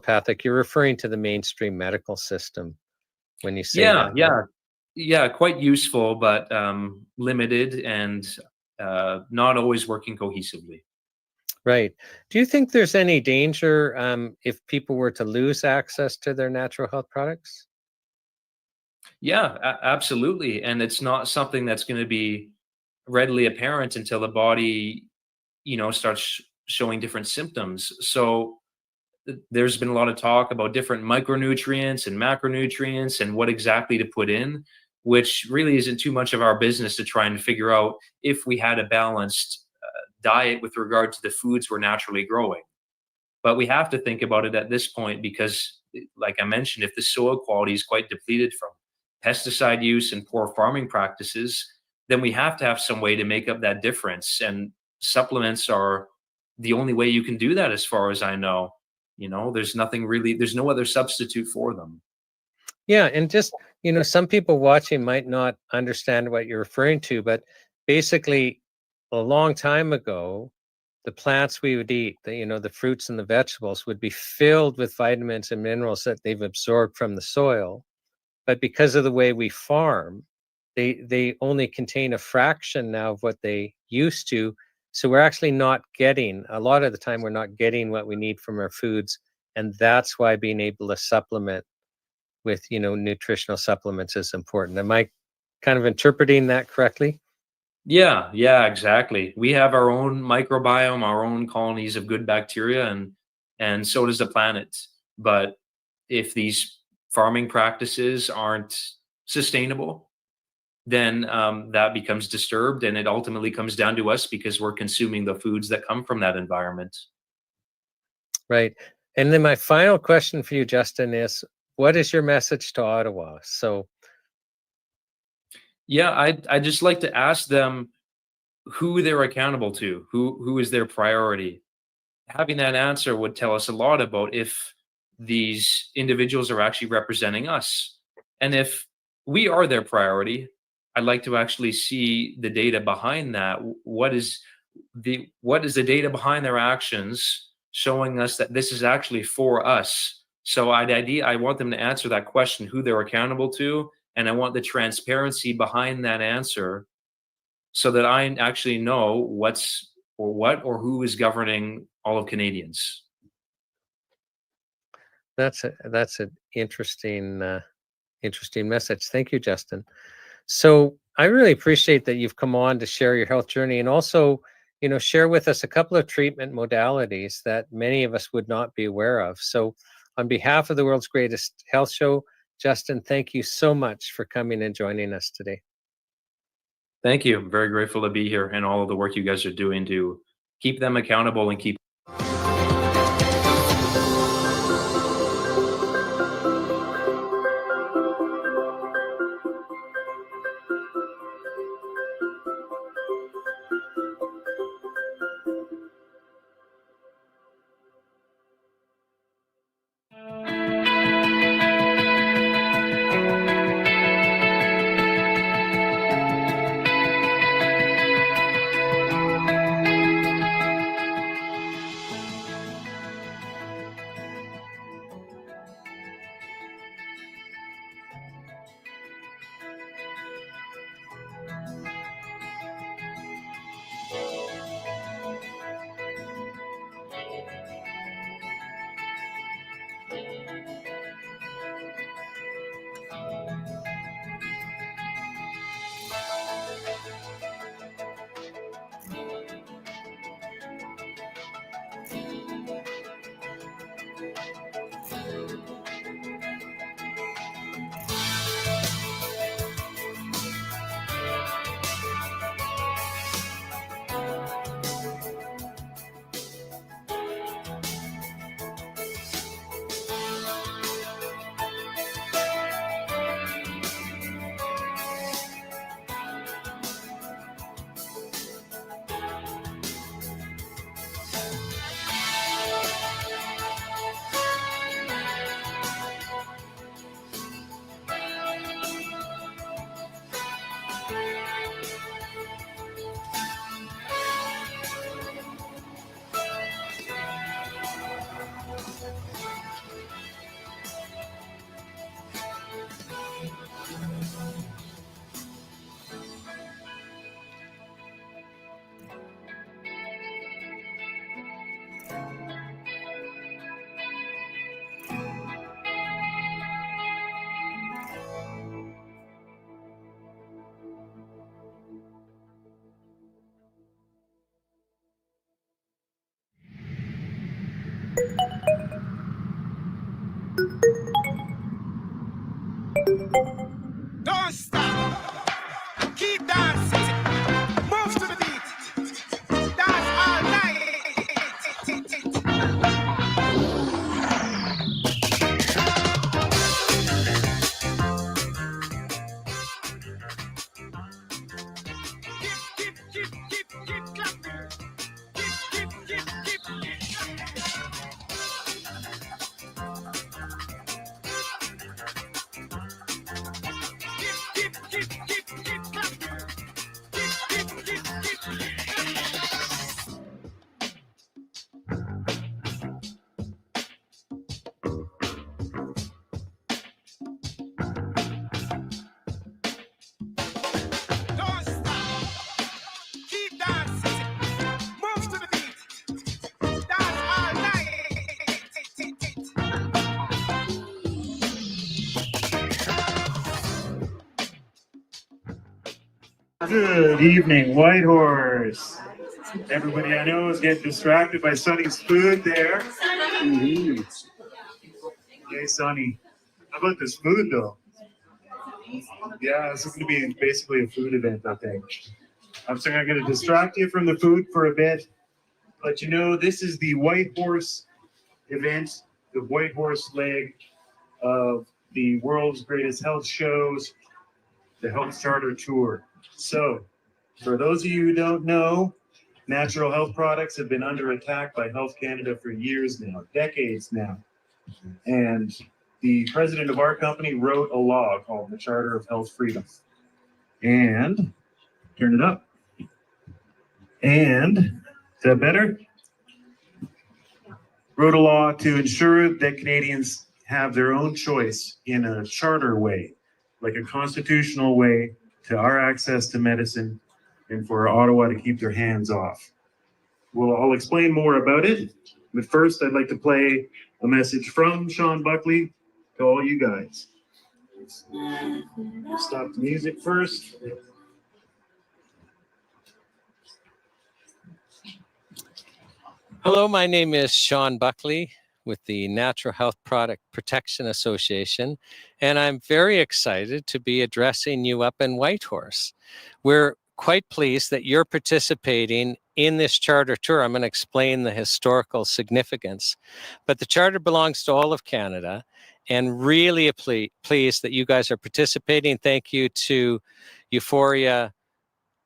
naturopathic, you're referring to the mainstream medical system when you say that. Yeah, quite useful, but limited and not always working cohesively. Right. Do you think there's any danger if people were to lose access to their natural health products? Yeah, absolutely. And it's not something that's going to be readily apparent until the body, starts showing different symptoms. So there's been a lot of talk about different micronutrients and macronutrients and what exactly to put in, which really isn't too much of our business to try and figure out if we had a balanced diet with regard to the foods we're naturally growing. But we have to think about it at this point because, like I mentioned, if the soil quality is quite depleted from pesticide use and poor farming practices, then we have to have some way to make up that difference. And supplements are the only way you can do that, as far as I know. There's no other substitute for them. Yeah, and just, some people watching might not understand what you're referring to, but basically a long time ago, the plants we would eat, the fruits and the vegetables would be filled with vitamins and minerals that they've absorbed from the soil. But because of the way we farm, they only contain a fraction now of what they used to. So we're actually not getting, a lot of the time, we're not getting what we need from our foods. And that's why being able to supplement with, nutritional supplements is important. Am I kind of interpreting that correctly? Yeah, exactly. We have our own microbiome, our own colonies of good bacteria, and so does the planet. But if these farming practices aren't sustainable, then that becomes disturbed, and it ultimately comes down to us because we're consuming the foods that come from that environment. Right. And then my final question for you, Justin, is what is your message to Ottawa? So, yeah, I'd just like to ask them who they're accountable to, who is their priority. Having that answer would tell us a lot about if these individuals are actually representing us. And if we are their priority, I'd like to actually see the data behind that. What is the data behind their actions showing us that this is actually for us? So I want them to answer that question, who they're accountable to, and I want the transparency behind that answer so that I actually know what or who is governing all of Canadians. That's an interesting message. Thank you, Justin. So I really appreciate that you've come on to share your health journey and also, share with us a couple of treatment modalities that many of us would not be aware of. So on behalf of the world's greatest health show, Justin, thank you so much for coming and joining us today. Thank you. I'm very grateful to be here and all of the work you guys are doing to keep them accountable and keep Don't stop. Keep dancing. Move to the beat. Dance all night. Keep clapping. Keep Don't stop. Keep dancing. Move to the beat. Dance all night. Good evening, Whitehorse. Everybody I know is getting distracted by Sonny's food there. Hey, Sonny. How about this food, though? Yeah, this is going to be basically a food event, I think. So I'm going to distract you from the food for a bit. But you know, this is the Whitehorse event, the Whitehorse leg of the world's greatest health shows, the Health Charter Tour. So, for those of you who don't know, natural health products have been under attack by Health Canada for years now, decades now. And the president of our company wrote a law called the Charter of Health Freedom. And, turn it up. And, is that better? Wrote a law to ensure that Canadians have their own choice in a charter way, like a constitutional way, to our access to medicine and for Ottawa to keep their hands off. Well, I'll explain more about it, but first I'd like to play a message from Shawn Buckley to all you guys. Stop the music first. Hello, my name is Shawn Buckley with the Natural Health Product Protection Association, and I'm very excited to be addressing you up in Whitehorse. We're quite pleased that you're participating in this charter tour. I'm going to explain the historical significance, but the charter belongs to all of Canada, and really pleased that you guys are participating. Thank you to Euphoria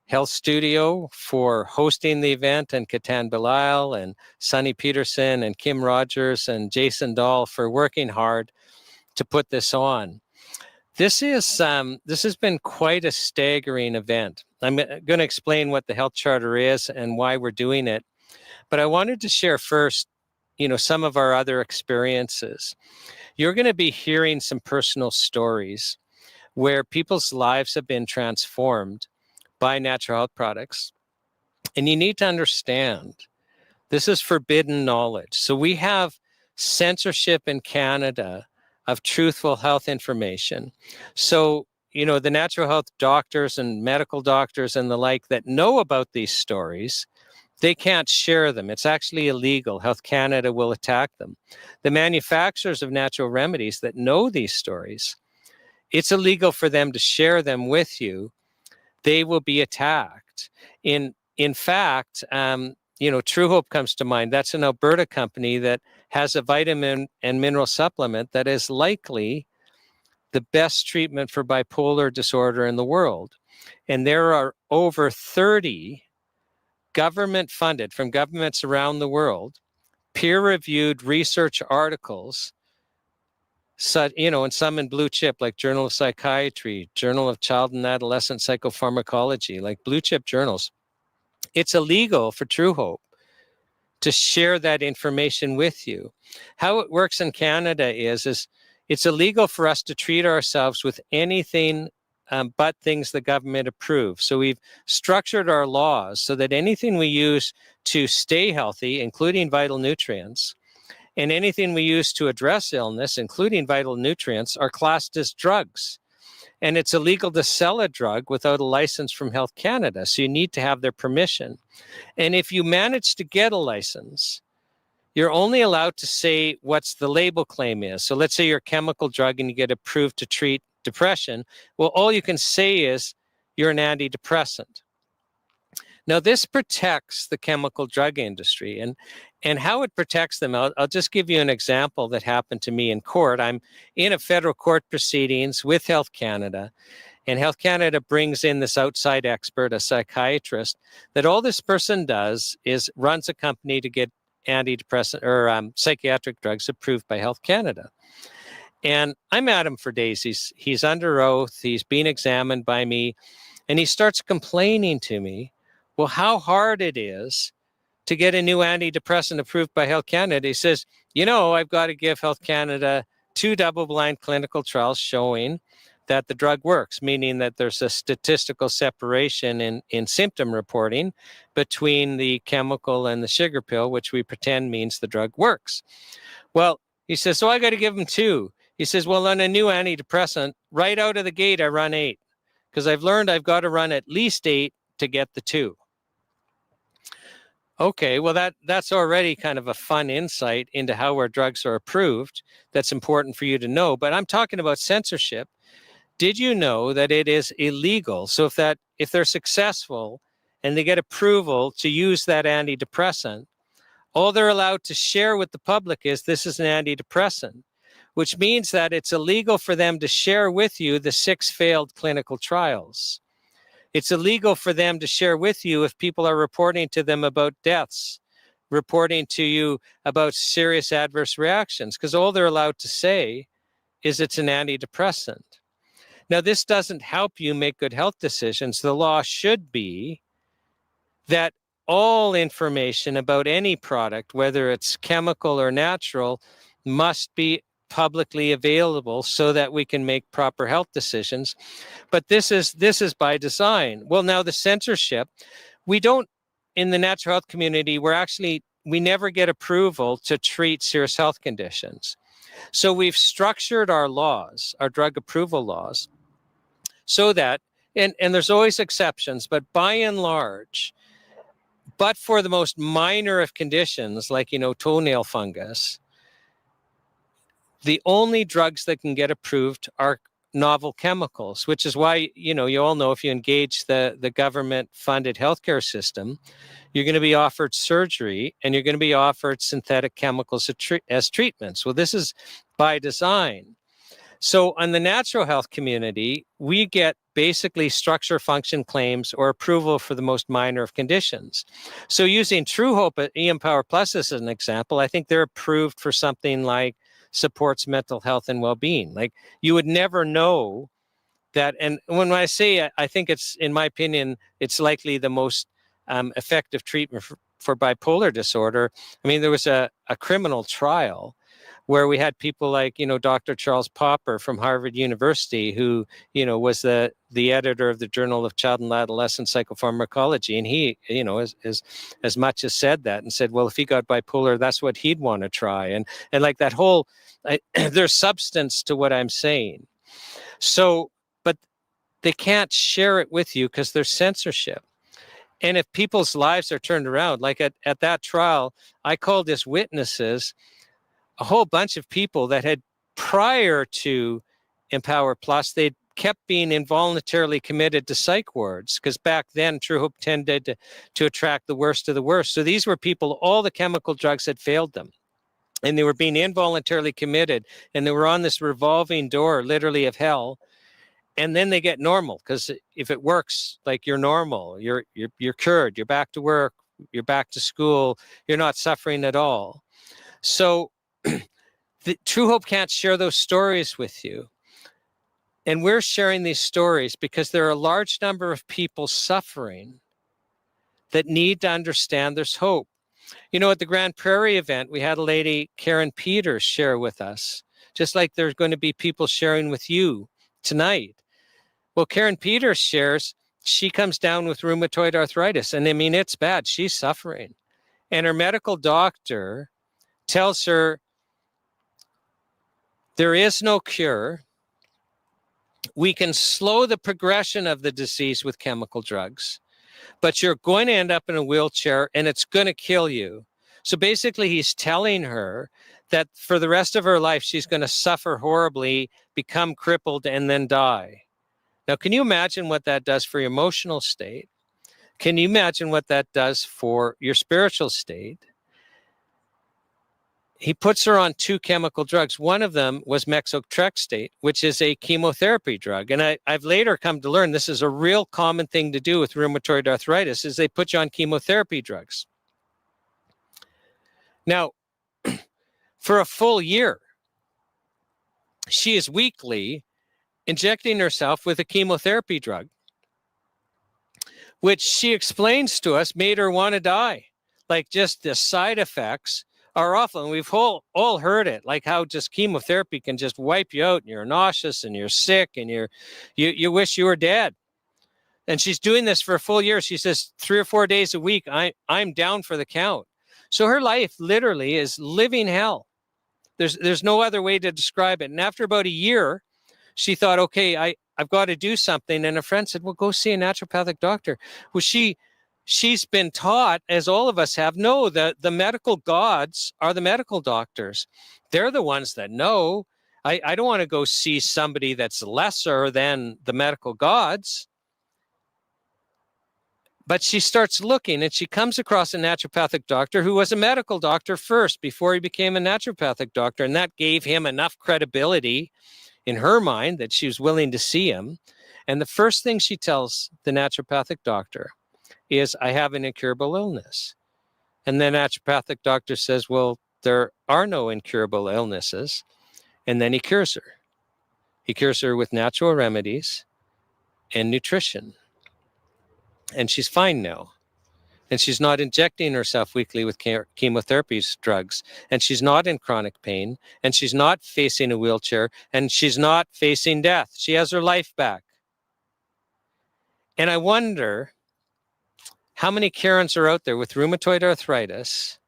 Health Studio for hosting the event, and Katan Belisle and Sonny Peterson and Kim Rogers and Jason Dahl for working hard to put this on. This has been quite a staggering event. I'm going to explain what the Health Charter is and why we're doing it, but I wanted to share first, some of our other experiences. You're going to be hearing some personal stories where people's lives have been transformed by natural health products. And you need to understand, this is forbidden knowledge. So we have censorship in Canada of truthful health information. So, the natural health doctors and medical doctors and the like that know about these stories, they can't share them. It's actually illegal. Health Canada will attack them. The manufacturers of natural remedies that know these stories, it's illegal for them to share them with you. They will be attacked. In fact, True Hope comes to mind. That's an Alberta company that has a vitamin and mineral supplement that is likely the best treatment for bipolar disorder in the world. And there are over 30 government-funded, from governments around the world, peer-reviewed research articles, and some in blue chip, like Journal of Psychiatry, Journal of Child and Adolescent Psychopharmacology, like blue chip journals. It's illegal for True Hope to share that information with you. How it works in Canada is it's illegal for us to treat ourselves with anything but things the government approves. So we've structured our laws so that anything we use to stay healthy, including vital nutrients, and anything we use to address illness, including vital nutrients, are classed as drugs. And it's illegal to sell a drug without a license from Health Canada. So you need to have their permission. And if you manage to get a license, you're only allowed to say what's the label claim is. So let's say you're a chemical drug and you get approved to treat depression. Well, all you can say is you're an antidepressant. Now, this protects the chemical drug industry, and how it protects them, I'll just give you an example that happened to me in court. I'm in a federal court proceedings with Health Canada, and Health Canada brings in this outside expert, a psychiatrist, that all this person does is runs a company to get antidepressant or psychiatric drugs approved by Health Canada. And I'm at him for days. He's under oath. He's being examined by me, and he starts complaining to me, well, how hard it is to get a new antidepressant approved by Health Canada. He says, you know, I've got to give Health Canada 2 double-blind clinical trials showing that the drug works, meaning that there's a statistical separation in symptom reporting between the chemical and the sugar pill, which we pretend means the drug works. Well, he says, so I got to give them 2. He says, well, on a new antidepressant, right out of the gate, I run 8 because I've learned I've got to run at least 8 to get the 2. Okay, well, that's already kind of a fun insight into how our drugs are approved. That's important for you to know. But I'm talking about censorship. Did you know that it is illegal? So if they're successful and they get approval to use that antidepressant, all they're allowed to share with the public is this is an antidepressant, which means that it's illegal for them to share with you the 6 failed clinical trials. It's illegal for them to share with you if people are reporting to them about deaths, reporting to you about serious adverse reactions, because all they're allowed to say is it's an antidepressant. Now, this doesn't help you make good health decisions. The law should be that all information about any product, whether it's chemical or natural, must be publicly available so that we can make proper health decisions. But this is by design. Well, now the censorship, we don't, in the natural health community, we never get approval to treat serious health conditions. So we've structured our laws, our drug approval laws, so that, and there's always exceptions, but by and large, but for the most minor of conditions, like, toenail fungus, the only drugs that can get approved are novel chemicals, which is why, you all know if you engage the government-funded healthcare system, you're going to be offered surgery and you're going to be offered synthetic chemicals as treatments. Well, this is by design. So on the natural health community, we get basically structure function claims or approval for the most minor of conditions. So using True Hope at eMpower Plus as an example, I think they're approved for something like supports mental health and well-being. Like, you would never know that. And when I say, I think it's, in my opinion, it's likely the most effective treatment for bipolar disorder. I mean, there was a criminal trial where we had people like, Dr. Charles Popper from Harvard University, who, was the editor of the Journal of Child and Adolescent Psychopharmacology. And he, as much as said that and said, well, if he got bipolar, that's what he'd want to try. And like that whole, there's substance to what I'm saying. So, but they can't share it with you because there's censorship. And if people's lives are turned around, like at that trial, I called as witnesses a whole bunch of people that had, prior to Empower Plus, they'd kept being involuntarily committed to psych wards, because back then True Hope tended to attract the worst of the worst. So these were people, all the chemical drugs had failed them, and they were being involuntarily committed, and they were on this revolving door, literally, of hell. And then they get normal, because if it works, like, you're normal, you're cured, you're back to work, you're back to school, you're not suffering at all. So the True Hope can't share those stories with you. And we're sharing these stories because there are a large number of people suffering that need to understand there's hope. At the Grand Prairie event, we had a lady, Karen Peters, share with us, just like there's going to be people sharing with you tonight. Well, Karen Peters shares, she comes down with rheumatoid arthritis, and I mean, it's bad. She's suffering. And her medical doctor tells her, there is no cure. We can slow the progression of the disease with chemical drugs, but you're going to end up in a wheelchair and it's going to kill you. So basically, he's telling her that for the rest of her life, she's going to suffer horribly, become crippled, and then die. Now, can you imagine what that does for your emotional state? Can you imagine what that does for your spiritual state? He puts her on 2 chemical drugs. One of them was methotrexate, which is a chemotherapy drug. And I've later come to learn this is a real common thing to do with rheumatoid arthritis, is they put you on chemotherapy drugs. Now, for a full year, she is weekly injecting herself with a chemotherapy drug, which she explains to us made her want to die. Like, just the side effects are awful. And we've all heard it, like how just chemotherapy can just wipe you out and you're nauseous and you're sick and you wish you were dead. And she's doing this for a full year. She says 3 or 4 days a week, I'm down for the count. So her life literally is living hell. There's no other way to describe it. And after about a year, she thought, okay, I've got to do something. And a friend said, well, go see a naturopathic doctor. Well, she's been taught, as all of us have, no, the medical gods are the medical doctors. They're the ones that know. I don't want to go see somebody that's lesser than the medical gods. But she starts looking, and she comes across a naturopathic doctor who was a medical doctor first before he became a naturopathic doctor. And that gave him enough credibility in her mind that she was willing to see him. And the first thing she tells the naturopathic doctor is, I have an incurable illness. And the naturopathic doctor says, well, there are no incurable illnesses. And then he cures her. He cures her with natural remedies and nutrition. And she's fine now. And she's not injecting herself weekly with chemotherapy drugs. And she's not in chronic pain. And she's not facing a wheelchair. And she's not facing death. She has her life back. And I wonder how many Karens are out there with rheumatoid arthritis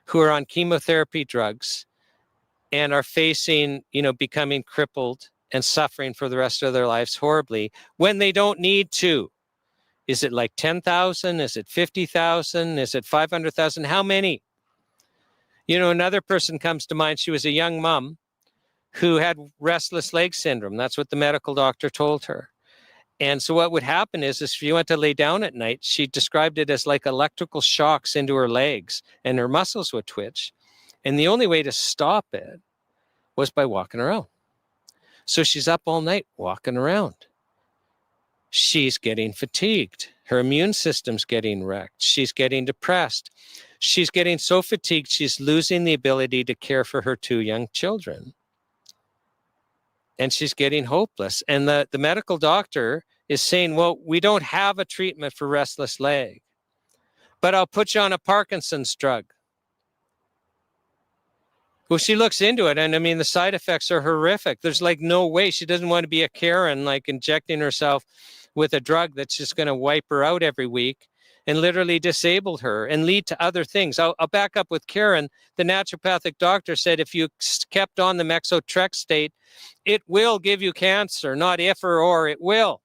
who are on chemotherapy drugs and are facing, becoming crippled and suffering for the rest of their lives horribly when they don't need to. Is it like 10,000? Is it 50,000? Is it 500,000? How many? Another person comes to mind. She was a young mom who had restless leg syndrome. That's what the medical doctor told her. And so what would happen is if she went to lay down at night, she described it as like electrical shocks into her legs and her muscles would twitch. And the only way to stop it was by walking around. So she's up all night walking around. She's getting fatigued. Her immune system's getting wrecked. She's getting depressed. She's getting so fatigued, she's losing the ability to care for her 2 young children. And she's getting hopeless. And the medical doctor is saying, well, we don't have a treatment for restless leg, but I'll put you on a Parkinson's drug. Well, she looks into it, and the side effects are horrific. There's like no way. She doesn't want to be a Karen, like injecting herself with a drug that's just going to wipe her out every week and literally disable her and lead to other things. I'll back up with Karen. The naturopathic doctor said if you kept on the methotrexate, it will give you cancer, not if or it will.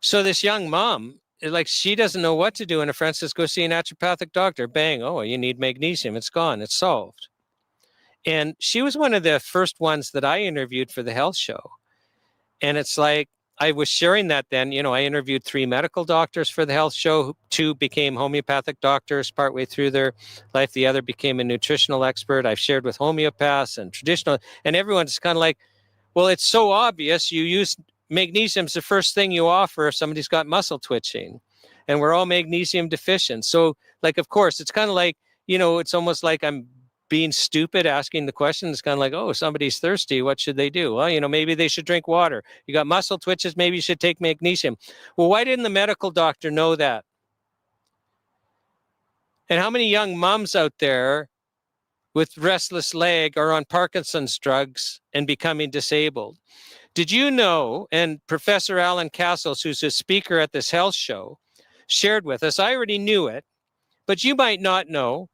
So this young mom, like, she doesn't know what to do, and a friend says, go see a naturopathic doctor. Bang, oh, you need magnesium. It's gone. It's solved. And she was one of the first ones that I interviewed for the health show. And it's like, I was sharing that then, I interviewed 3 medical doctors for the health show. 2 became homeopathic doctors partway through their life. The other became a nutritional expert. I've shared with homeopaths and traditional, and everyone's kind of like, well, it's so obvious. You use magnesium's the first thing you offer if somebody's got muscle twitching, and we're all magnesium deficient. So, like, of course, it's kind of like, it's almost like I'm being stupid asking the question. It's kind of like, oh, somebody's thirsty. What should they do? Well, maybe they should drink water. You got muscle twitches. Maybe you should take magnesium. Well, why didn't the medical doctor know that? And how many young moms out there with restless leg are on Parkinson's drugs and becoming disabled? Did you know, and Professor Alan Castles, who's a speaker at this health show, shared with us, I already knew it, but you might not know,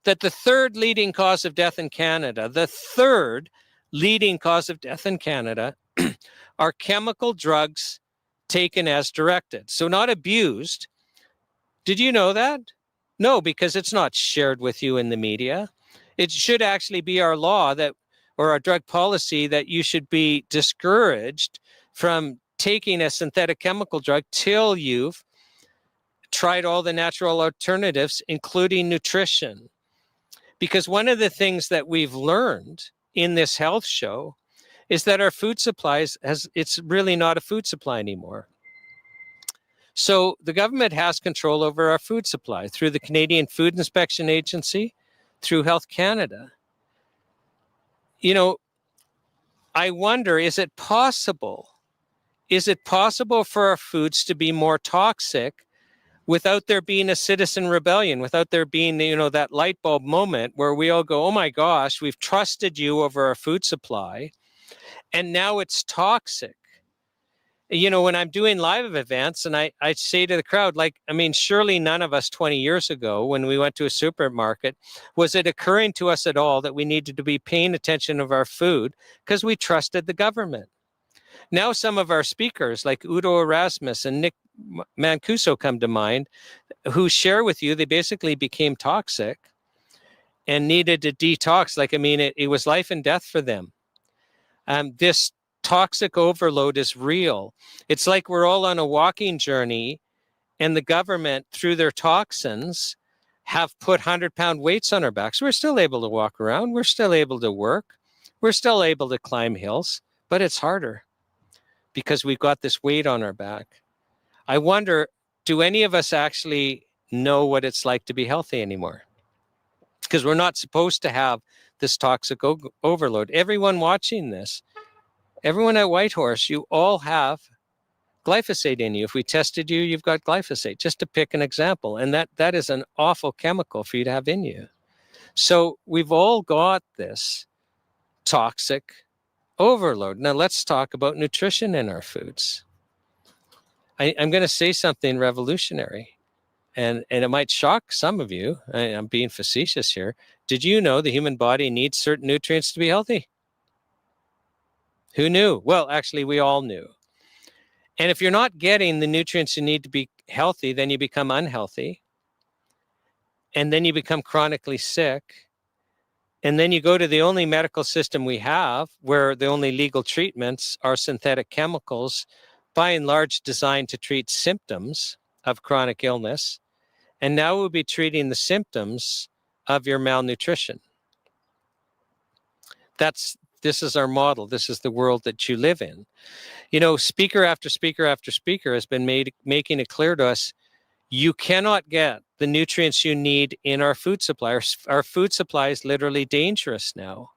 that the 3rd leading cause of death in Canada, are chemical drugs taken as directed. So not abused, Did you know that? No, because it's not shared with you in the media. It should actually be our law that, or our drug policy, that you should be discouraged from taking a synthetic chemical drug till you've tried all the natural alternatives, including nutrition. Because one of the things that we've learned in this health show is that our food supplies it's really not a food supply anymore. So the government has control over our food supply through the Canadian Food Inspection Agency, through Health Canada. You know, I wonder, is it possible for our foods to be more toxic without there being a citizen rebellion, without there being, that light bulb moment where we all go, oh my gosh, we've trusted you over our food supply, and now it's toxic. When I'm doing live events and I say to the crowd, surely none of us 20 years ago when we went to a supermarket, was it occurring to us at all that we needed to be paying attention of our food because we trusted the government. Now some of our speakers like Udo Erasmus and Nick Mancuso come to mind, who share with you they basically became toxic and needed to detox. It was life and death for them. This toxic overload is real. It's like we're all on a walking journey and the government, through their toxins, have put 100-pound weights on our backs. We're still able to walk around. We're still able to work. We're still able to climb hills, but it's harder because we've got this weight on our back. I wonder, do any of us actually know what it's like to be healthy anymore? Because we're not supposed to have this toxic overload. Everyone watching this, everyone at Whitehorse, you all have glyphosate in you. If we tested you, you've got glyphosate, just to pick an example. And that is an awful chemical for you to have in you. So we've all got this toxic overload. Now let's talk about nutrition in our foods. I'm going to say something revolutionary, and it might shock some of you. I'm being facetious here. Did you know the human body needs certain nutrients to be healthy? Who knew? Well, actually, we all knew. And if you're not getting the nutrients you need to be healthy, then you become unhealthy. And then you become chronically sick. And then you go to the only medical system we have where the only legal treatments are synthetic chemicals, by and large designed to treat symptoms of chronic illness. And now we'll be treating the symptoms of your malnutrition. This is our model. This is the world that you live in. Speaker after speaker after speaker has been making it clear to us, you cannot get the nutrients you need in our food supply. Our food supply is literally dangerous now.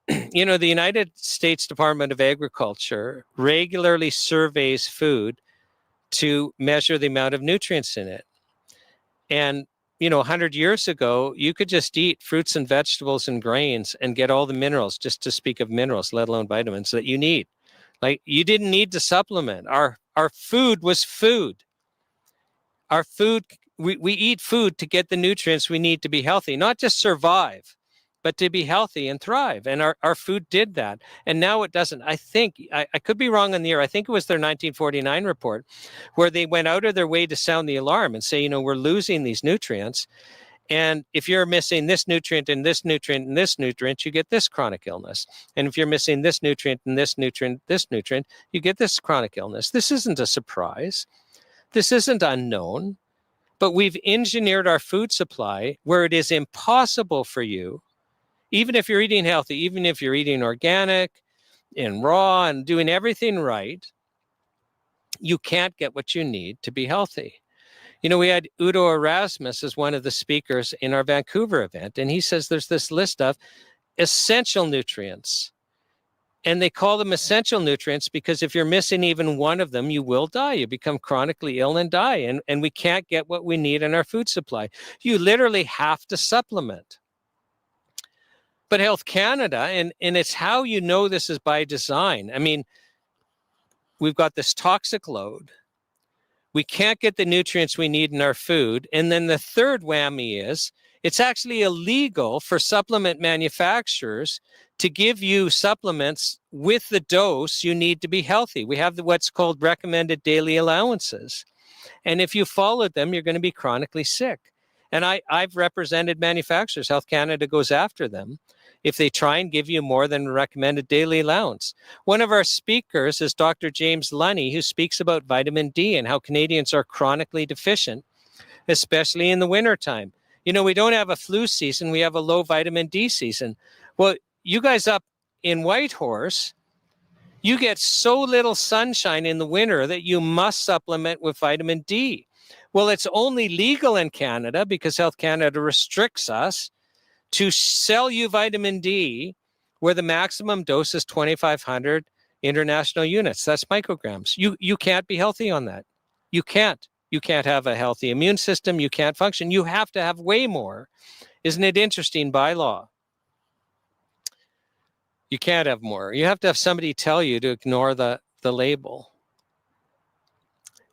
The United States Department of Agriculture regularly surveys food to measure the amount of nutrients in it. And 100 years ago, you could just eat fruits and vegetables and grains and get all the minerals, just to speak of minerals, let alone vitamins, that you need. You didn't need to supplement. Our food was food. Our food, we eat food to get the nutrients we need to be healthy, not just survive, but to be healthy and thrive. And our food did that. And now it doesn't. I think, I could be wrong on the year. I think it was their 1949 report where they went out of their way to sound the alarm and say, we're losing these nutrients. And if you're missing this nutrient and this nutrient and this nutrient, you get this chronic illness. And if you're missing this nutrient and this nutrient, you get this chronic illness. This isn't a surprise. This isn't unknown. But we've engineered our food supply where it is impossible for you, even if you're eating healthy, even if you're eating organic and raw and doing everything right, you can't get what you need to be healthy. We had Udo Erasmus as one of the speakers in our Vancouver event, and he says there's this list of essential nutrients. And they call them essential nutrients because if you're missing even one of them, you will die. You become chronically ill and die. And we can't get what we need in our food supply. You literally have to supplement. But Health Canada, and it's how this is by design. We've got this toxic load. We can't get the nutrients we need in our food. And then the third whammy is it's actually illegal for supplement manufacturers to give you supplements with the dose you need to be healthy. We have what's called recommended daily allowances. And if you followed them, you're going to be chronically sick. And I've represented manufacturers. Health Canada goes after them if they try and give you more than recommended daily allowance. One of our speakers is Dr. James Lunny, who speaks about vitamin D and how Canadians are chronically deficient, especially in the wintertime. You know, we don't have a flu season, we have a low vitamin D season. Well, you guys up in Whitehorse, you get so little sunshine in the winter that you must supplement with vitamin D. Well, it's only legal in Canada because Health Canada restricts us to sell you vitamin D where the maximum dose is 2,500 international units. That's micrograms. You can't be healthy on that. You can't. You can't have a healthy immune system. You can't function. You have to have way more. Isn't it interesting by law? You can't have more. You have to have somebody tell you to ignore the label.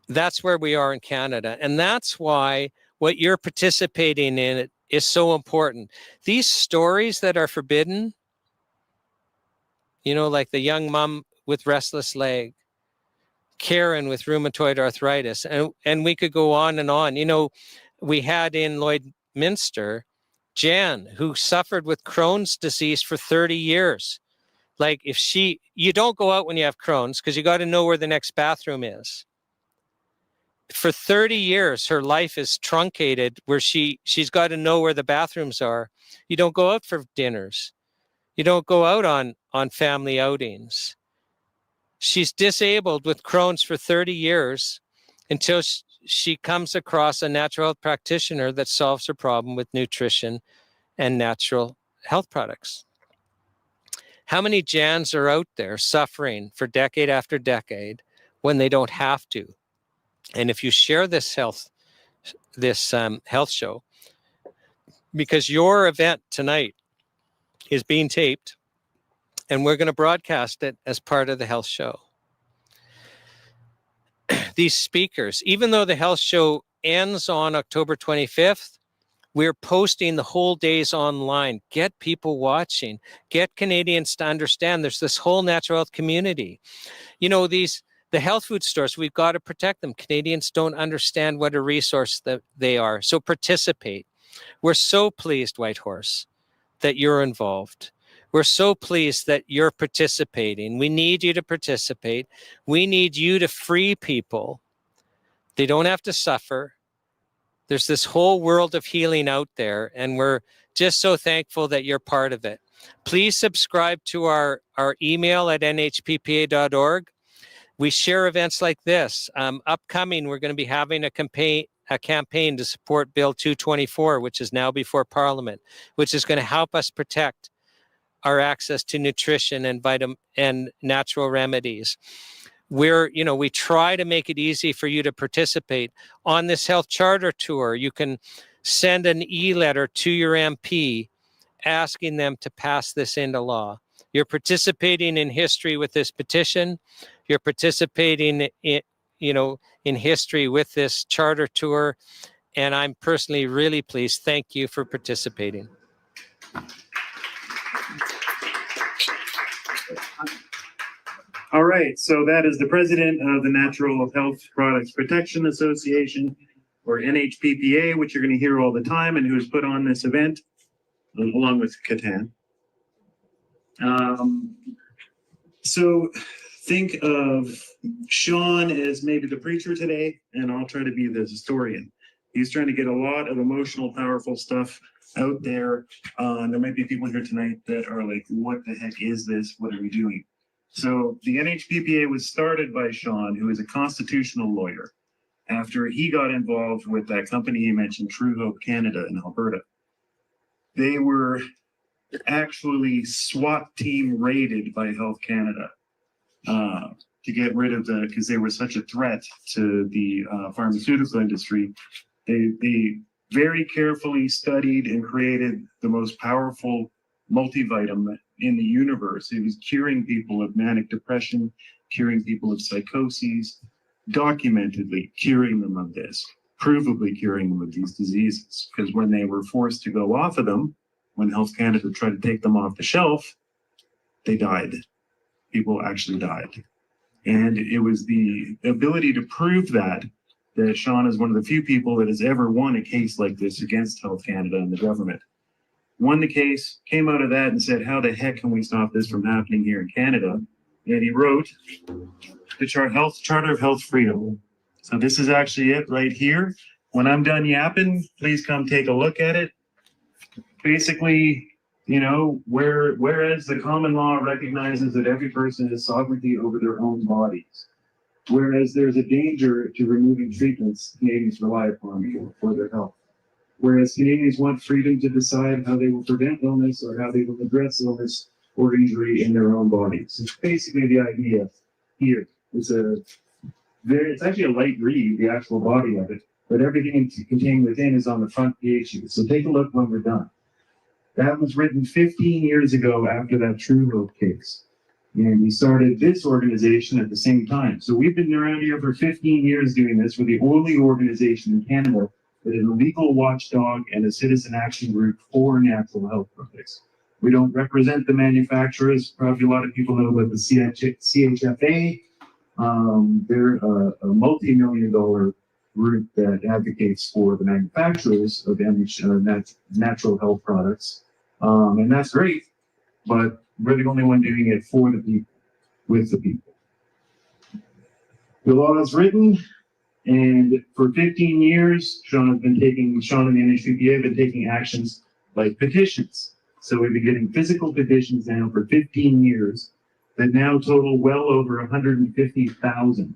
That's where we are in Canada. And that's why what you're participating in it is so important. These stories that are forbidden, you know, like the young mom with restless leg, Karen with rheumatoid arthritis, and we could go on and on. You know, we had in Lloydminster, Jan, who suffered with Crohn's disease for 30 years. Like you don't go out when you have Crohn's because you got to know where the next bathroom is. For 30 years, her life is truncated where she's got to know where the bathrooms are. You don't go out for dinners. You don't go out on family outings. She's disabled with Crohn's for 30 years until she comes across a natural health practitioner that solves her problem with nutrition and natural health products. How many Jans are out there suffering for decade after decade when they don't have to? And if you share this health show, because your event tonight is being taped, and we're going to broadcast it as part of the health show. These speakers, even though the health show ends on October 25th, we're posting the whole days online. Get people watching. Get Canadians to understand there's this whole natural health community. You know, the health food stores, we've got to protect them. Canadians don't understand what a resource that they are. So participate. We're so pleased, Whitehorse, that you're involved. We're so pleased that you're participating. We need you to participate. We need you to free people. They don't have to suffer. There's this whole world of healing out there, and we're just so thankful that you're part of it. Please subscribe to our email at nhppa.org. We share events like this. Upcoming, we're going to be having a campaign to support Bill 224, which is now before Parliament, which is going to help us protect our access to nutrition and natural remedies. We try to make it easy for you to participate on this health charter tour. You can send an e-letter to your MP asking them to pass this into law. You're participating in history with this petition. You're participating in history with this charter tour. And I'm personally really pleased. Thank you for participating. All right, so that is the president of the Natural Health Products Protection Association, or NHPPA, which you're going to hear all the time, and who has put on this event, along with Catan. So think of Shawn as maybe the preacher today, and I'll try to be the historian. He's trying to get a lot of emotional, powerful stuff out there. There might be people here tonight that are like, what the heck is this? What are we doing? So the NHPPA was started by Shawn, who is a constitutional lawyer, after he got involved with that company he mentioned, True Hope Canada in Alberta. They were actually SWAT team raided by Health Canada to get rid of because they were such a threat to the pharmaceutical industry. They very carefully studied and created the most powerful multivitamin in the universe. It was curing people of manic depression, curing people of psychoses, documentedly curing them of this, provably curing them of these diseases. Because when they were forced to go off of them, when Health Canada tried to take them off the shelf, they died. People actually died. And it was the ability to prove that that Shawn is one of the few people that has ever won a case like this against Health Canada and the government. Won the case, came out of that and said, how the heck can we stop this from happening here in Canada? And he wrote the Charter of Health Freedom. So this is actually it right here. When I'm done yapping, please come take a look at it. Basically, you know, whereas the common law recognizes that every person has sovereignty over their own bodies, whereas there's a danger to removing treatments Canadians rely upon for their health. Whereas Canadians want freedom to decide how they will prevent illness or how they will address illness or injury in their own bodies. It's basically the idea here. It's actually a light read, the actual body of it, but everything contained within is on the front page here. So take a look when we're done. That was written 15 years ago after that True Hope case. And we started this organization at the same time. So we've been around here for 15 years doing this. We're the only organization in Canada that is a legal watchdog and a citizen action group for natural health products. We don't represent the manufacturers. Probably a lot of people know about the CHFA. They're a multi-million-dollar group that advocates for the manufacturers of natural health products. And that's great, but we're the only one doing it for the people, with the people. The law is written, and for 15 years, Shawn and the NHPPA have been taking actions like petitions. So we've been getting physical petitions now for 15 years that now total well over 150,000.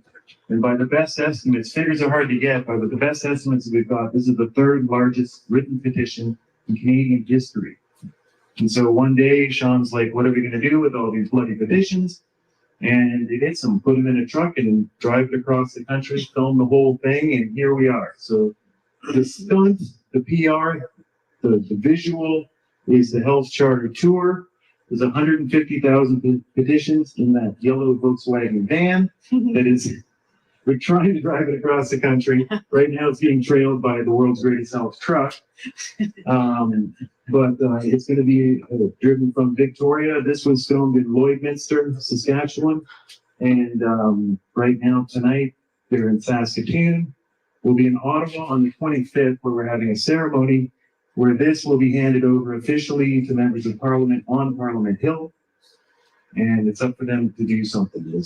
And by the best estimates, figures are hard to get, but with the best estimates that we've got, this is the third largest written petition in Canadian history. And so one day, Shawn's like, what are we going to do with all these bloody petitions? And he gets them, put them in a truck and drive it across the country, film the whole thing, and here we are. So the stunt, the PR, the visual is the Health Charter Tour. There's 150,000 petitions in that yellow Volkswagen van that is, we're trying to drive it across the country. Right now it's being trailed by the world's greatest health truck. But it's going to be driven from Victoria. This was filmed in Lloydminster, Saskatchewan. And right now, tonight, they're in Saskatoon. We'll be in Ottawa on the 25th, where we're having a ceremony where this will be handed over officially to members of Parliament on Parliament Hill. And it's up for them to do something.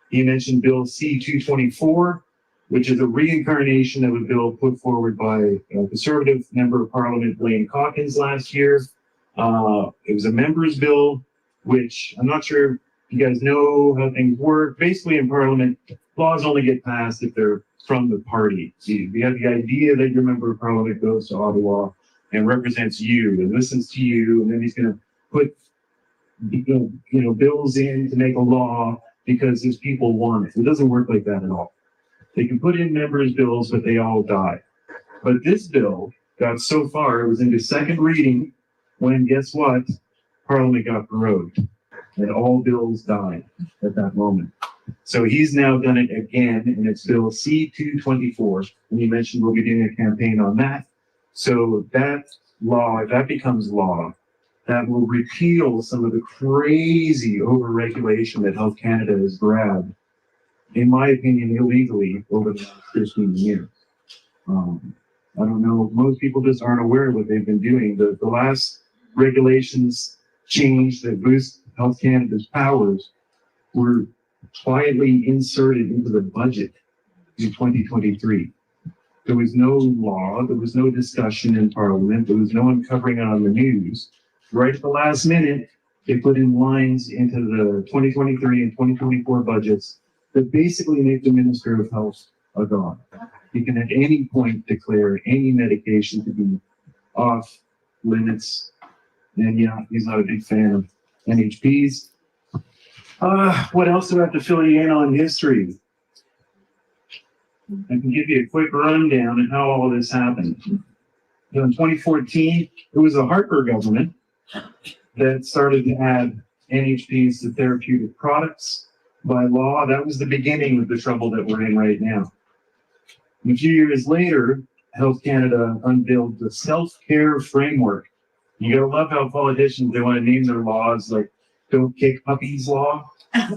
He mentioned Bill C-224, which is a reincarnation of a bill put forward by a Conservative member of Parliament, Blaine Calkins, last year. It was a member's bill, which I'm not sure if you guys know how things work. Basically, in Parliament, laws only get passed if they're from the party. You have the idea that your member of Parliament goes to Ottawa and represents you and listens to you, and then he's going to put bills in to make a law because his people want it. It doesn't work like that at all. They can put in members' bills, but they all die. But this bill got so far, it was into second reading when, guess what? Parliament got prorogued and all bills died at that moment. So he's now done it again, and it's Bill C-224. And he mentioned we'll be doing a campaign on that. So that law, if that becomes law, that will repeal some of the crazy over-regulation that Health Canada has grabbed, in my opinion, illegally over the last 15 years. I don't know, most people just aren't aware of what they've been doing. The last regulations change that boost Health Canada's powers were quietly inserted into the budget in 2023. There was no law, there was no discussion in Parliament, there was no one covering it on the news. Right at the last minute, they put in lines into the 2023 and 2024 budgets that basically make the Minister of Health a god. He can at any point declare any medication to be off limits. And yeah, he's not a big fan of NHPs. What else do I have to fill you in on history? I can give you a quick rundown of how all this happened. In 2014, it was the Harper government that started to add NHPs to therapeutic products by law. That was the beginning of the trouble that we're in right now. A few years later, Health Canada unveiled the self-care framework. You gotta love how politicians, they want to name their laws like "Don't Kick Puppies" law,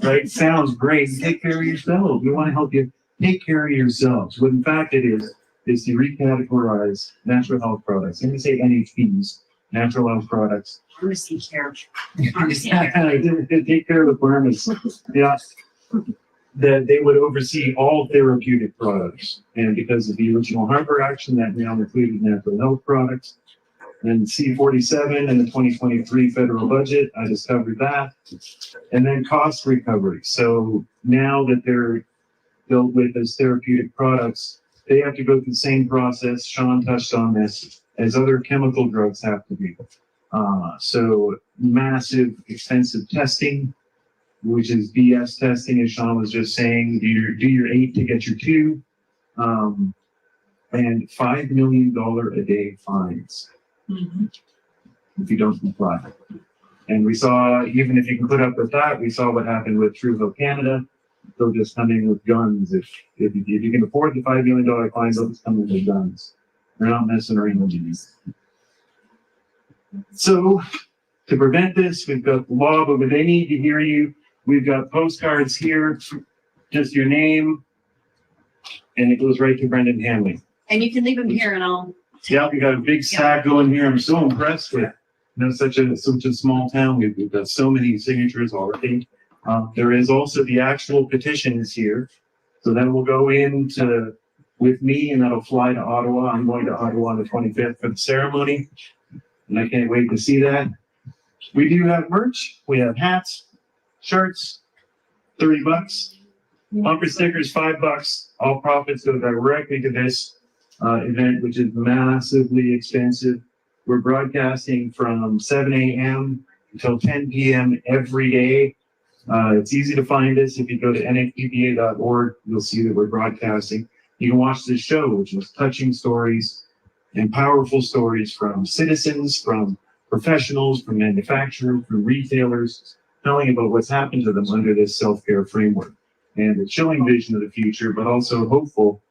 right? Sounds great. Take care of yourself. We want to help you take care of yourselves. What in fact it is to recategorize natural health products. I'm going to say NHPs, natural health products. Pharmacy care. Take care of the pharmacists. Yeah. That they would oversee all therapeutic products. And because of the original Harper action, that now included natural health products. And C-47 in the 2023 federal budget, I discovered that. And then cost recovery. So now that they're built with as therapeutic products, they have to go through the same process, Shawn touched on this, as other chemical drugs have to be. So massive, expensive testing, which is BS testing, as Shawn was just saying. Do your 8 to get your 2. And $5 million a day fines if you don't comply. And we saw, even if you can put up with that, we saw what happened with Trudeau Canada. They'll just come in with guns. If you can afford the $5 million fines, they'll just come in with guns. They're not messing around with these. So to prevent this, we've got the law, but if they need to hear you, we've got postcards here, just your name, and it goes right to Brendan Hanley. And you can leave them here and I'll. Yeah, we got a big stack going here. I'm so impressed with, such a small town. We've got so many signatures already. There is also the actual petitions here. So then we'll go into with me and that'll fly to Ottawa. I'm going to Ottawa on the 25th for the ceremony. And I can't wait to see that. We do have merch. We have hats, shirts, $30. Bumper stickers, $5. All profits go directly to this event, which is massively expensive. We're broadcasting from 7 a.m. until 10 p.m. every day. It's easy to find us. If you go to NHPPA.org, you'll see that we're broadcasting. You can watch this show, which is touching stories and powerful stories from citizens, from professionals, from manufacturers, from retailers, telling about what's happened to them under this self-care framework. And a chilling vision of the future, but also hopeful.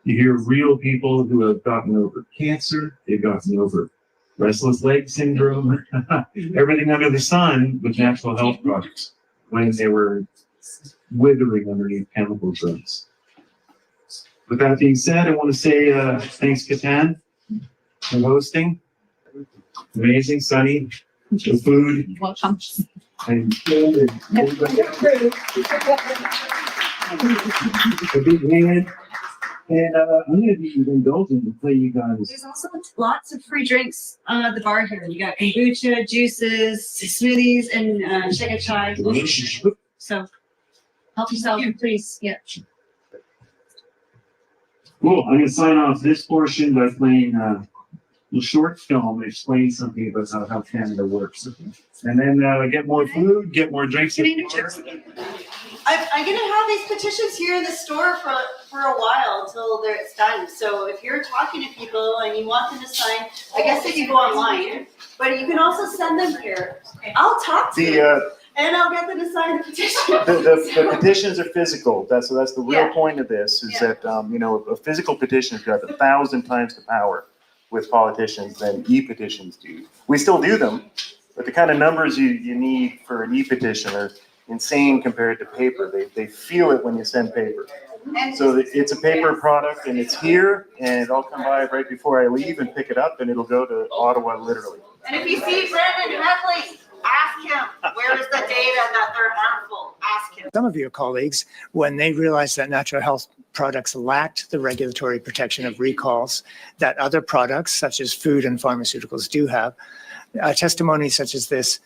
You hear real people who have gotten over cancer, they've gotten over restless leg syndrome, everything under the sun with natural health products when they were withering underneath chemical drugs. With that being said, I want to say thanks, Kaplan, for hosting. Amazing, sunny, the food. Welcome. And a big hand. And I'm going to be indulgent to play you guys. There's also lots of free drinks at the bar here. You got kombucha, juices, smoothies, and shake chai. So help yourself, please. Yeah. Cool. I'm going to sign off this portion by playing a short film that explains something about how Canada works. And then get more food, get more drinks. I'm going to have these petitions here in the store for a while until it's done. So if you're talking to people and you want them to sign, I guess they can go online, but you can also send them here. I'll talk to them and I'll get them to sign the petition. The petitions are physical. That's the real Yeah. point of this is that, a physical petition has got 1,000 times the power with politicians than e-petitions do. We still do them, but the kind of numbers you need for an e-petition are insane compared to paper. They feel it when you send paper. So it's a paper product and it's here and I'll come by right before I leave and pick it up and it'll go to Ottawa literally. And if you see Brendan Hadley, ask him, where is the data that they're harmful? Ask him. Some of your colleagues, when they realized that natural health products lacked the regulatory protection of recalls that other products, such as food and pharmaceuticals, do have, testimony such as this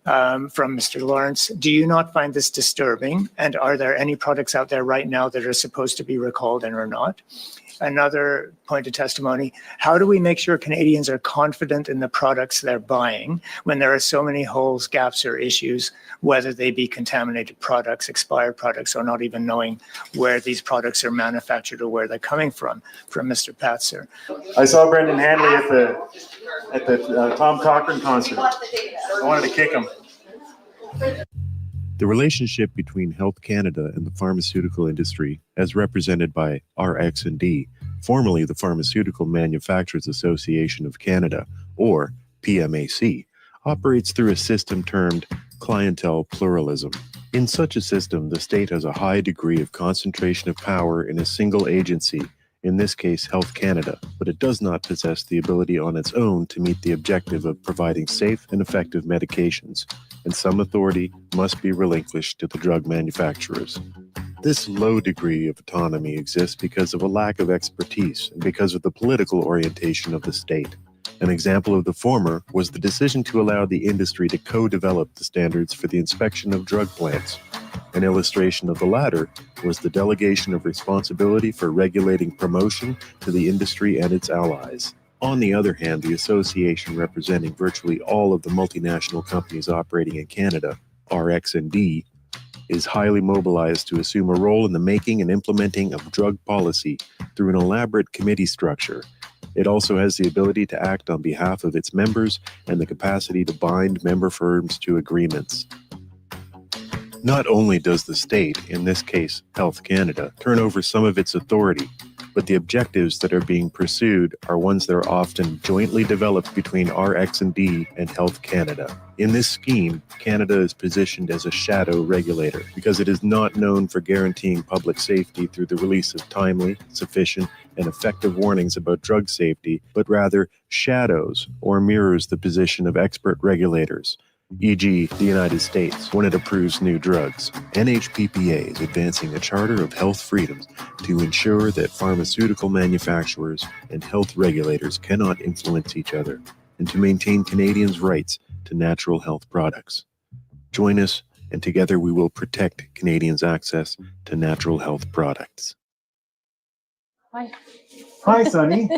from Mr. Lawrence, do you not find this disturbing? And are there any products out there right now that are supposed to be recalled and are not? Another point of testimony, how do we make sure Canadians are confident in the products they're buying when there are so many holes, gaps, or issues, whether they be contaminated products, expired products, or not even knowing where these products are manufactured or where they're coming from Mr. Patzer? I saw Brendan Hanley at the Tom Cochran concert. I wanted to kick him. The relationship between Health Canada and the pharmaceutical industry, as represented by RX&D, formerly the Pharmaceutical Manufacturers Association of Canada, or PMAC, operates through a system termed clientele pluralism. In such a system, the state has a high degree of concentration of power in a single agency, in this case Health Canada, but it does not possess the ability on its own to meet the objective of providing safe and effective medications, and some authority must be relinquished to the drug manufacturers. This low degree of autonomy exists because of a lack of expertise and because of the political orientation of the state. An example of the former was the decision to allow the industry to co-develop the standards for the inspection of drug plants. An illustration of the latter was the delegation of responsibility for regulating promotion to the industry and its allies. On the other hand, the association representing virtually all of the multinational companies operating in Canada, RX&D, is highly mobilized to assume a role in the making and implementing of drug policy through an elaborate committee structure. It also has the ability to act on behalf of its members and the capacity to bind member firms to agreements. Not only does the state, in this case Health Canada, turn over some of its authority, but the objectives that are being pursued are ones that are often jointly developed between RX&D and Health Canada. In this scheme, Canada is positioned as a shadow regulator because it is not known for guaranteeing public safety through the release of timely, sufficient, and effective warnings about drug safety, but rather shadows or mirrors the position of expert regulators, e.g. the United States, when it approves new drugs. NHPPA is advancing a charter of health freedoms to ensure that pharmaceutical manufacturers and health regulators cannot influence each other, and to maintain Canadians' rights to natural health products. Join us, and together we will protect Canadians' access to natural health products. Hi. Hi, Sunny.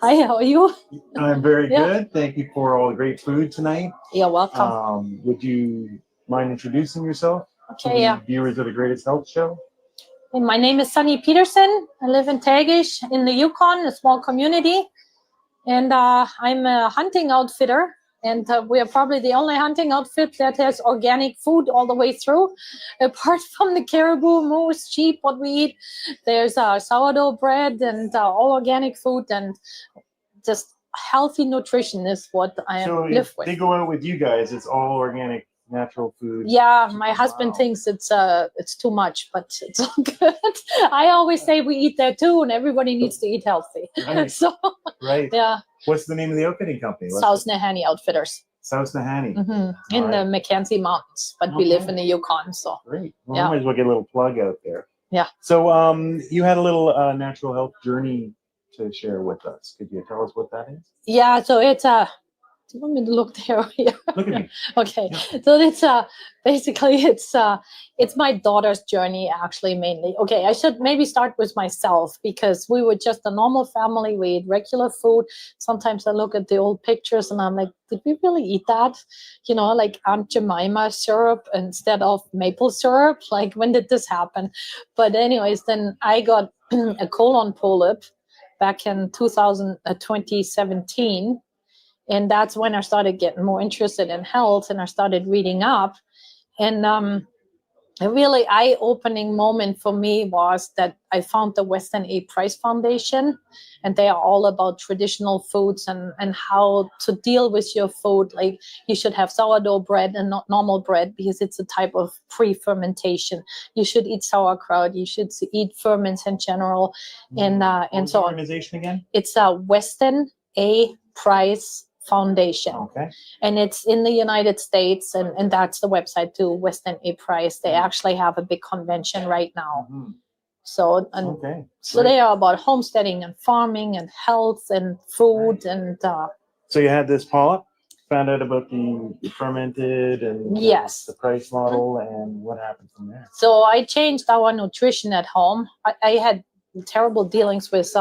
Hi, how are you? I'm very Yeah. good. Thank you for all the great food tonight. You're welcome. Would you mind introducing yourself to Okay, the yeah. viewers of the Greatest Health Show? And my name is Sunny Peterson. I live in Tagish in the Yukon, a small community. And I'm a hunting outfitter. And we are probably the only hunting outfit that has organic food all the way through. Apart from the caribou, moose, sheep, what we eat, there's sourdough bread and all organic food, and just healthy nutrition is what I So live if with. they go out with you guys, it's all organic, natural food. Yeah, my husband Wow. thinks it's too much, but it's all good. I always say we eat there too, and everybody needs to eat healthy. Right. So Right. yeah, What's the name of the outfitting company? South Nahani Outfitters South Nahani. in All the right. Mackenzie Mountains, but we live Okay. in the Yukon, so Great. Well, Yeah. might as well get a little plug out there. Yeah. So you had a little natural health journey to share with us. Could you tell us what that is? yeah. So it's do you want me to look there? Yeah. Look at me. Okay, Yeah. so it's basically it's my daughter's journey actually mainly. Okay, I should maybe start with myself because we were just a normal family. We ate regular food. Sometimes I look at the old pictures and I'm like, did we really eat that? You know, like Aunt Jemima syrup instead of maple syrup. Like, when did this happen? But anyways, then I got a colon polyp back in 2017. And that's when I started getting more interested in health, and I started reading up. And a really eye-opening moment for me was that I found the Western A. Price Foundation, and they are all about traditional foods and how to deal with your food. Like, you should have sourdough bread and not normal bread because it's a type of pre-fermentation. You should eat sauerkraut. You should eat ferments in general, and What was so the on. organization again? It's a Western A. Price Foundation, Okay. and it's in the United States, and that's the website too, Western A. Price. They actually have a big convention right now. Mhm. So and Okay. so Great. they are about homesteading and farming and health and food and So you had this polyp, found out about the fermented and Yes. the price model, and what happened from there? so I changed our nutrition at home. I had terrible dealings with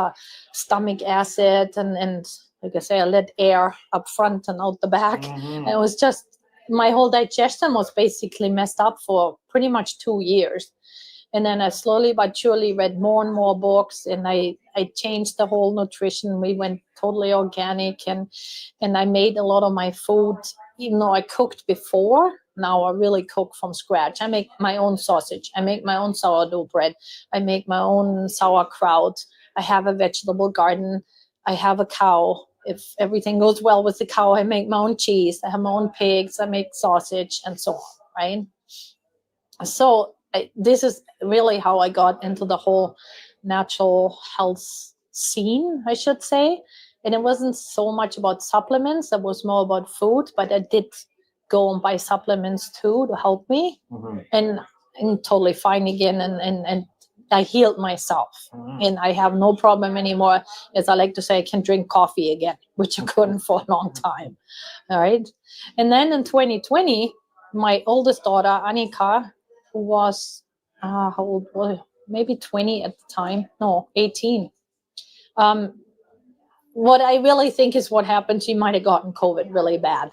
stomach acid and like I say, I let air up front and out the back. Mhm. And it was just, my whole digestion was basically messed up for pretty much 2 years. And then I slowly but surely read more and more books, and I changed the whole nutrition. We went totally organic, and I made a lot of my food, even though I cooked before. Now I really cook from scratch. I make my own sausage. I make my own sourdough bread. I make my own sauerkraut. I have a vegetable garden. I have a cow. If everything goes well with the cow, I make my own cheese. I have my own pigs. I make sausage and so on, right? So this is really how I got into the whole natural health scene, I should say. And it wasn't so much about supplements, it was more about food, but I did go and buy supplements too to help me. And I'm totally fine again. And I healed myself. And I have no problem anymore. As I like to say, I can drink coffee again, which I couldn't for a long time. All right. And then in 2020, my oldest daughter, Annika, who was, how old was maybe 20 at the time? No, 18. What I really think is what happened, she might have gotten COVID really bad.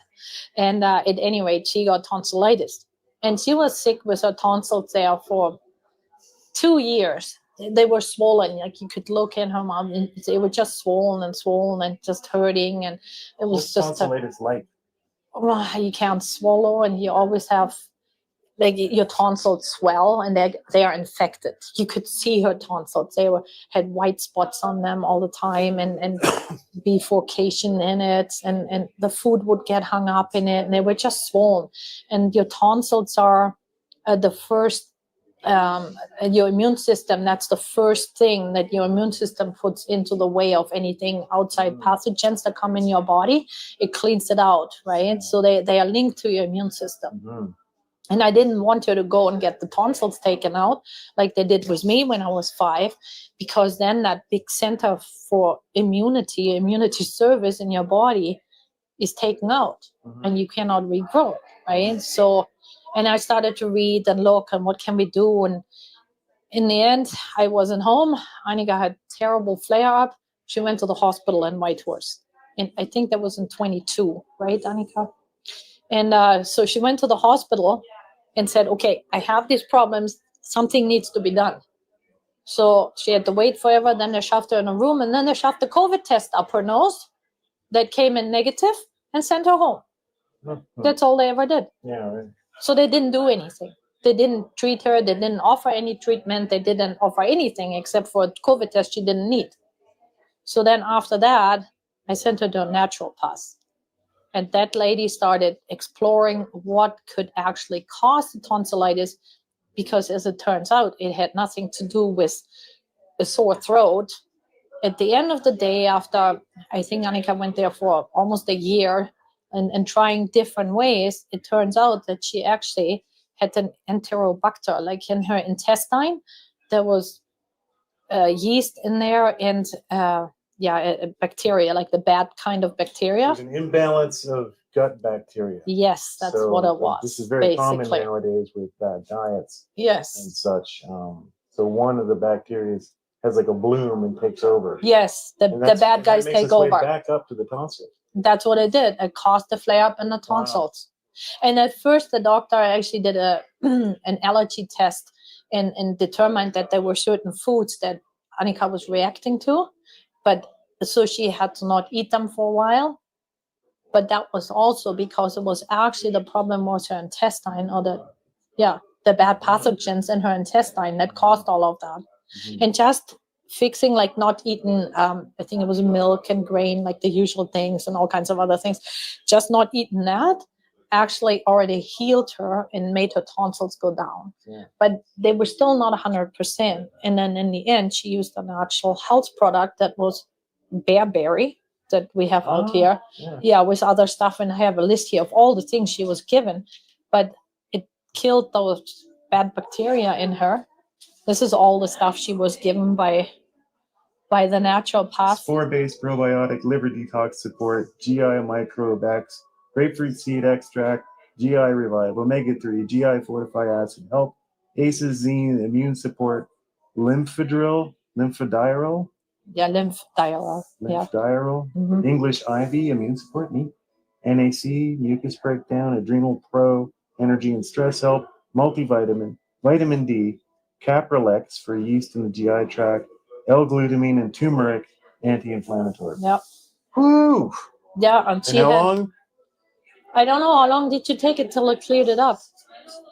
And at any rate, she got tonsillitis. And she was sick with her tonsils there for 2 years. They were swollen. Like you could look in her mouth, and they were just swollen and just hurting. And it was What's just tonsillitis like? you can't swallow, and you always have like your tonsils swell, and they are infected. You could see her tonsils; had white spots on them all the time, and bifurcation in it, and the food would get hung up in it, and they were just swollen. And your tonsils are the first. Your immune system, that's the first thing that your immune system puts into the way of anything outside pathogens that come in your body. It cleans it out, right? So they are linked to your immune system. And I didn't want her to go and get the tonsils taken out like they did with me when I was 5, because then that big center for immunity service in your body is taken out and you cannot regrow, right? So, and I started to read and look and what can we do? And in the end, I wasn't home. Annika had terrible flare-up. She went to the hospital in Whitehorse. And I think that was in 22, right, Annika? And so she went to the hospital and said, okay, I have these problems. Something needs to be done. So she had to wait forever. Then they shoved her in a room, and then they shoved the COVID test up her nose that came in negative and sent her home. That's all they ever did. Yeah, right. So they didn't do anything. They didn't treat her. They didn't offer any treatment. They didn't offer anything except for a COVID test she didn't need. So then after that, I sent her to a naturopath. And that lady started exploring what could actually cause the tonsillitis, because as it turns out, it had nothing to do with a sore throat. At the end of the day, after I think Annika went there for almost a year and trying different ways, it turns out that she actually had an enterobacter, like in her intestine. There was yeast in there and a bacteria, like the bad kind of bacteria. There's an imbalance of gut bacteria. Yes, that's So what it was. This is very common basically. nowadays with bad diets and Yes. such. So one of the bacteria has like a bloom and takes over. Yes, the And that's- bad and that guys makes take its way over. back up to the tonsil. That's what it did. It caused the flare up in the tonsils. And at first, the doctor actually did an allergy test and determined that there were certain foods that Annika was reacting to. But so she had to not eat them for a while. But that was also because it was actually the problem was her intestine, or the bad pathogens in her intestine that caused all of that. And just fixing, like not eating, I think it was milk and grain, like the usual things and all kinds of other things, just not eating that actually already healed her and made her tonsils go down. Yeah. But they were still not 100%. And then in the end, she used a natural health product that was bearberry that we have out here. Yeah, with other stuff. And I have a list here of all the things she was given. But it killed those bad bacteria in her. This is all the stuff she was given by the naturopath. Spore-based probiotic, liver detox support, GI microbacks, grapefruit seed extract, GI revive, omega-3, GI fortify acid help, ACEs, zinc, immune support, lymphodiol, Yeah, lymphodiol. Yeah. Mhm. English IV, immune support, neat. NAC, mucus breakdown, adrenal pro, energy and stress help, multivitamin, vitamin D, Capralex for yeast in the GI tract, L-glutamine and turmeric anti-inflammatory. Yep. Woo! Yeah, and And she how had, long? I don't know, how long did you take it till it cleared it up?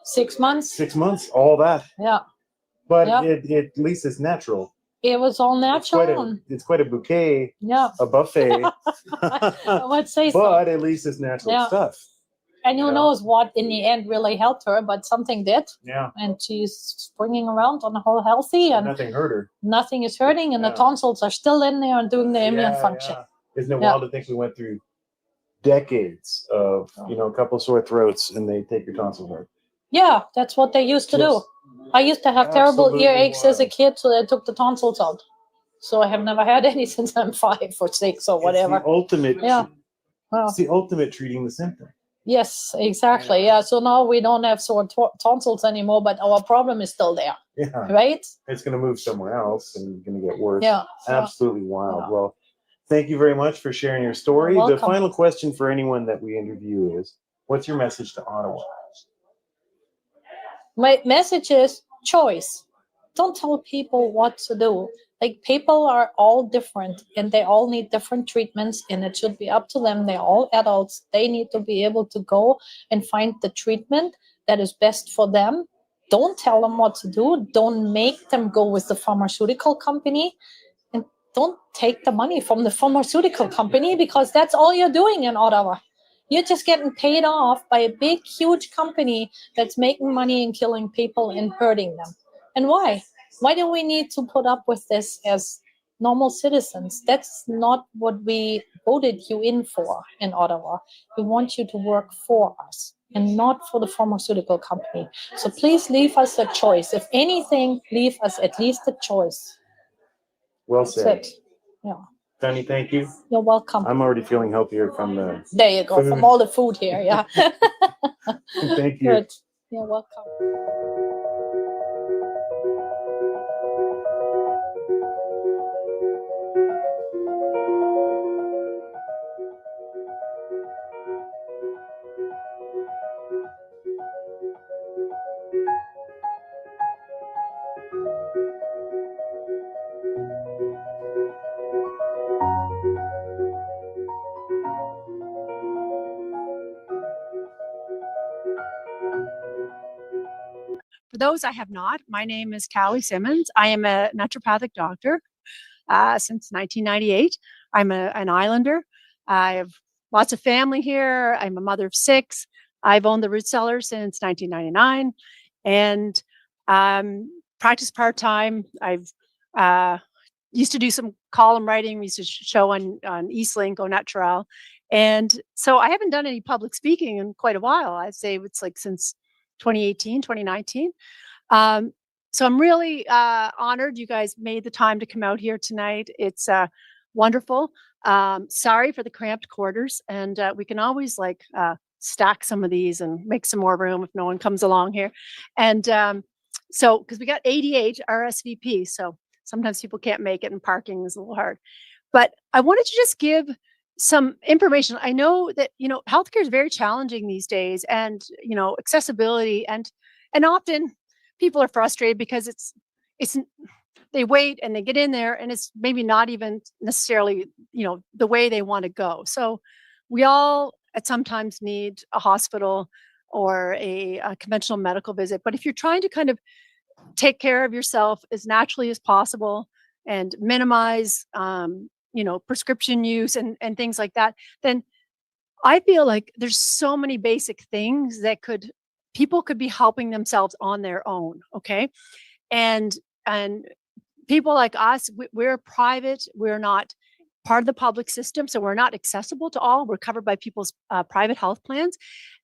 6 months? 6 months, all that. Yeah. But Yeah. it at least it's natural. It was all natural. It's quite a bouquet, Yeah. a buffet. I would say so. But at least it's natural Yeah. stuff. And who You know? knows what in the end really helped her, but something did. Yeah. And she's springing around on the whole healthy, and Nothing hurt her. nothing is hurting, and the Yeah. tonsils are still in there and doing the immune function. Yeah. Isn't it Yeah. wild to think we went through decades of, a couple sore throats and they take your tonsils out? Yeah, that's what they used to do. Just I used to have terrible absolutely earaches as a wild. kid, so they took the tonsils out. So I have never had any since I'm 5 or 6 or whatever. It's the ultimate. Yeah. Well, It's the ultimate treating the symptom. yes, exactly. Yeah. So now we don't have sore tonsils anymore, but our problem is still there, Yeah. right? It's going to move somewhere else and going to get worse. Yeah. Yeah. Absolutely wild. Yeah. Well, thank you very much for sharing your story. You're The welcome. final question for anyone that we interview is, what's your message to Ottawa? My message is choice. Don't tell people what to do. Like, people are all different and they all need different treatments, and it should be up to them. They're all adults. They need to be able to go and find the treatment that is best for them. Don't tell them what to do. Don't make them go with the pharmaceutical company, and don't take the money from the pharmaceutical company, because that's all you're doing in Ottawa. You're just getting paid off by a big, huge company that's making money and killing people and hurting them. And why? Why do we need to put up with this as normal citizens? That's not what we voted you in for in Ottawa. We want you to work for us and not for the pharmaceutical company. So please leave us a choice. If anything, leave us at least a choice. Well That's said. it. Yeah. Fanny, thank you. You're welcome. I'm already feeling healthier from the. There you go. From all the food here. Yeah. Thank you. Good. You're welcome. For those I have not, my name is Callie Simmons. I am a naturopathic doctor since 1998. I'm an islander. I have lots of family here. I'm a mother of 6. I've owned the Root Cellar since 1999 and practiced part-time. I've used to do some column writing. We used to show on Eastlink, Au Natural. And so I haven't done any public speaking in quite a while. I'd say it's like since 2018, 2019. So I'm really honored you guys made the time to come out here tonight. It's wonderful. Sorry for the cramped quarters, and we can always stack some of these and make some more room if no one comes along here. And so, because we got 88 RSVP, so sometimes people can't make it and parking is a little hard. But I wanted to just give some information. I know that, healthcare is very challenging these days, and, accessibility, and often people are frustrated because it's they wait and they get in there and it's maybe not even necessarily, the way they want to go. So we all at sometimes need a hospital or a conventional medical visit. But if you're trying to kind of take care of yourself as naturally as possible and minimize, prescription use and things like that, then I feel like there's so many basic things that people could be helping themselves on their own. Okay. And people like us, we're private. We're not part of the public system. So we're not accessible to all. We're covered by people's private health plans.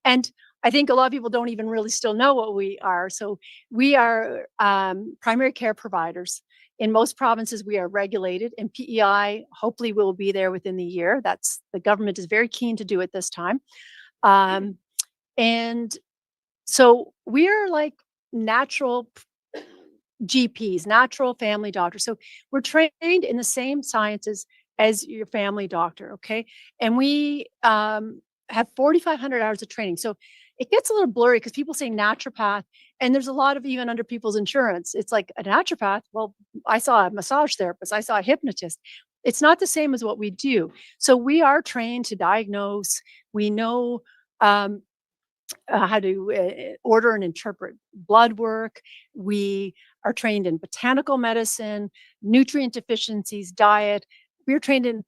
And I think a lot of people don't even really still know what we are. So we are primary care providers. In most provinces, we are regulated, and PEI hopefully will be there within the year. The government is very keen to do it this time. And so we're like natural GPs, natural family doctors. So we're trained in the same sciences as your family doctor, okay? And we have 4,500 hours of training. So it gets a little blurry because people say naturopath, and there's a lot of even under people's insurance. It's like a naturopath. Well, I saw a massage therapist. I saw a hypnotist. It's not the same as what we do. So we are trained to diagnose. We know how to order and interpret blood work. We are trained in botanical medicine, nutrient deficiencies, diet. We're trained in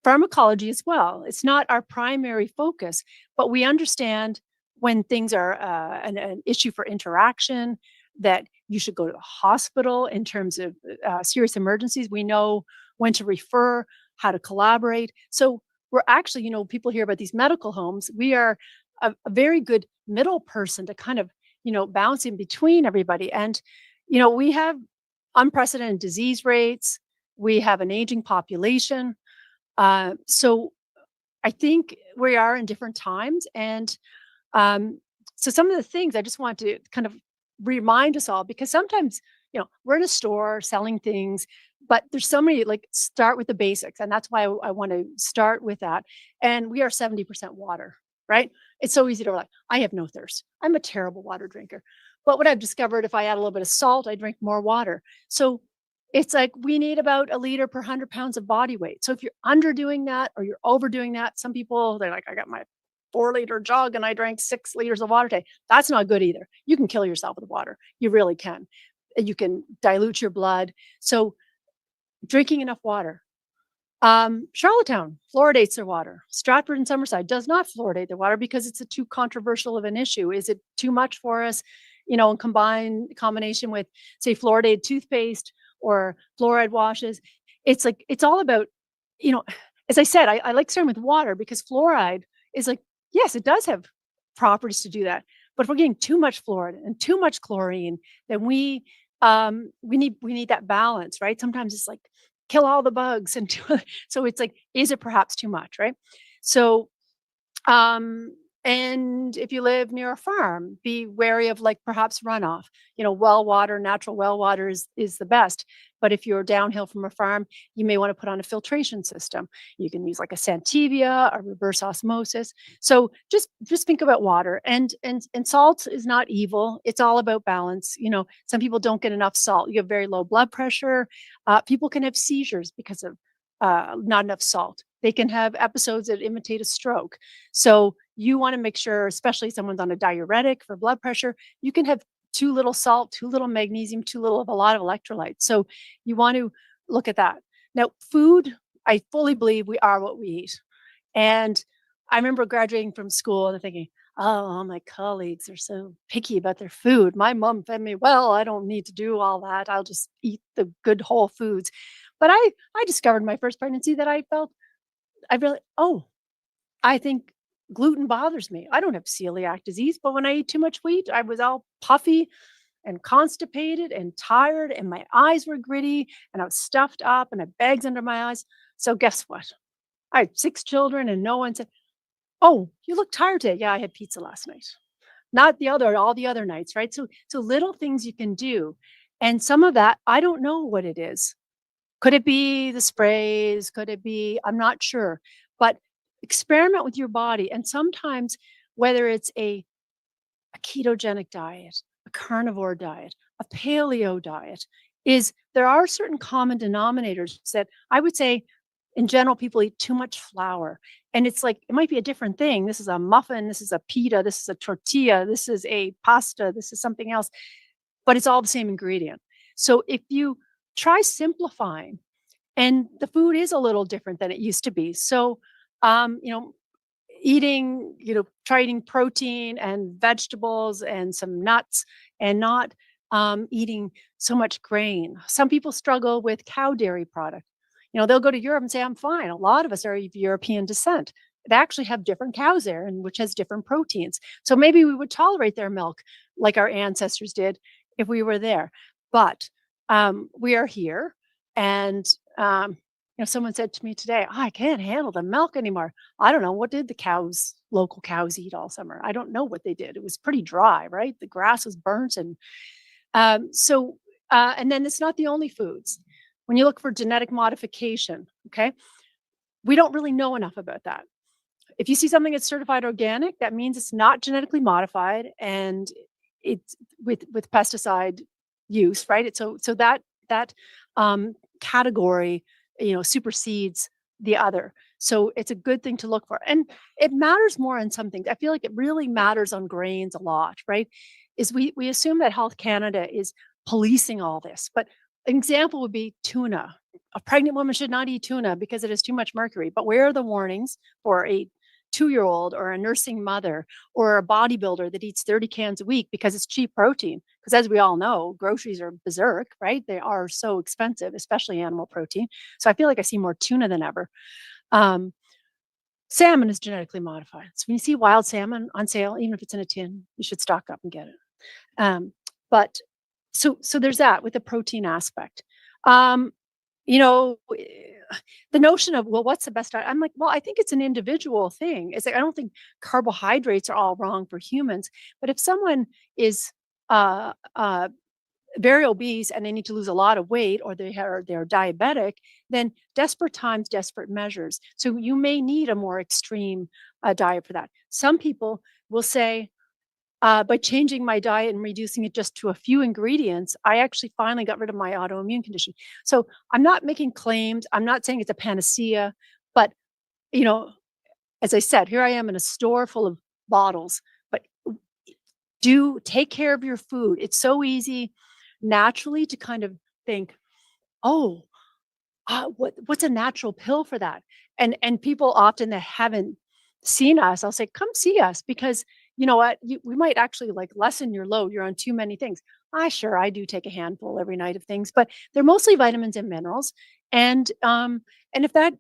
pharmacology as well. It's not our primary focus, but we understand when things are an issue for interaction, that you should go to the hospital in terms of serious emergencies. We know when to refer, how to collaborate. So we're actually, people hear about these medical homes. We are a very good middle person to kind of, bounce in between everybody. And, we have unprecedented disease rates. We have an aging population. So I think we are in different times. And so some of the things I just want to kind of remind us all, because sometimes, we're in a store selling things, but there's so many, like, start with the basics. And that's why I want to start with that. And we are 70% water, right? It's so easy to like, I have no thirst. I'm a terrible water drinker. But what I've discovered, if I add a little bit of salt, I drink more water. So it's like we need about a liter per 100 pounds of body weight. So if you're underdoing that or you're overdoing that, some people, they're like, I got my 4-liter jug and I drank 6 liters of water today. That's not good either. You can kill yourself with water. You really can. You can dilute your blood. So drinking enough water. Charlottetown fluoridates their water. Stratford and Summerside does not fluoridate their water because it's a too controversial of an issue. Is it too much for us? In combination with, say, fluoridated toothpaste or fluoride washes. It's like, it's all about, as I said, I like starting with water because fluoride is like, yes, it does have properties to do that. But if we're getting too much fluoride and too much chlorine, then we need that balance, right? Sometimes it's like kill all the bugs, and so it's like, is it perhaps too much, right? So, and if you live near a farm, be wary of like perhaps runoff. Well water, natural well water is the best. But if you're downhill from a farm, you may want to put on a filtration system. You can use like a Santevia or reverse osmosis. So just think about water, and salt is not evil. It's all about balance. Some people don't get enough salt. You have very low blood pressure. People can have seizures because of not enough salt. They can have episodes that imitate a stroke. So you want to make sure, especially someone's on a diuretic for blood pressure, you can have too little salt, too little magnesium, too little of a lot of electrolytes. So you want to look at that. Now, food, I fully believe we are what we eat. And I remember graduating from school and thinking, oh, all my colleagues are so picky about their food. My mom fed me well. I don't need to do all that. I'll just eat the good whole foods. But I discovered my first pregnancy that I think gluten bothers me. I don't have celiac disease, but when I ate too much wheat, I was all puffy and constipated and tired, and my eyes were gritty, and I was stuffed up and I had bags under my eyes. So guess what? I had 6 children, and no one said, oh, you look tired today. Yeah, I had pizza last night. Not all the other nights, right? So little things you can do. And some of that, I don't know what it is. Could it be the sprays? Could it be, I'm not sure, but experiment with your body. And sometimes, whether it's a ketogenic diet, a carnivore diet, a paleo diet, there are certain common denominators that I would say, in general, people eat too much flour. And it's like, it might be a different thing. This is a muffin. This is a pita. This is a tortilla. This is a pasta. This is something else, but it's all the same ingredient. So if you try simplifying, and the food is a little different than it used to be. So, try eating protein and vegetables and some nuts, and not eating so much grain. Some people struggle with cow dairy product. They'll go to Europe and say, I'm fine. A lot of us are of European descent. They actually have different cows there, and which has different proteins. So maybe we would tolerate their milk like our ancestors did if we were there. But we are here, and someone said to me today, I can't handle the milk anymore. I don't know, what did the local cows eat all summer? I don't know what they did. It was pretty dry, right? The grass was burnt. And and then it's not the only foods. When you look for genetic modification, okay, we don't really know enough about that. If you see something that's certified organic, that means it's not genetically modified, and it's with pesticide use, right? So that category, supersedes the other. So it's a good thing to look for. And it matters more on some things. I feel like it really matters on grains a lot, right? We assume that Health Canada is policing all this, but an example would be tuna. A pregnant woman should not eat tuna because it has too much mercury. But where are the warnings for a 2-year-old or a nursing mother or a bodybuilder that eats 30 cans a week because it's cheap protein. Because as we all know, groceries are berserk, right? They are so expensive, especially animal protein. So I feel like I see more tuna than ever. Salmon is genetically modified. So when you see wild salmon on sale, even if it's in a tin, you should stock up and get it. But so there's that with the protein aspect. You know, the notion of, well, what's the best diet? I'm like, well, I think it's an individual thing. It's like, I don't think carbohydrates are all wrong for humans, but if someone is very obese and they need to lose a lot of weight, or they're diabetic, then desperate times, desperate measures. So you may need a more extreme diet for that. Some people will say, by changing my diet and reducing it just to a few ingredients, I actually finally got rid of my autoimmune condition. So I'm not making claims. I'm not saying it's a panacea, but you know, as I said, here I am in a store full of bottles, but do take care of your food. It's so easy naturally to kind of think, oh, what's a natural pill for that? And people often that haven't seen us, I'll say, come see us, because you know what, we might actually like lessen your load. You're on too many things. I do take a handful every night of things, but they're mostly vitamins and minerals. And if that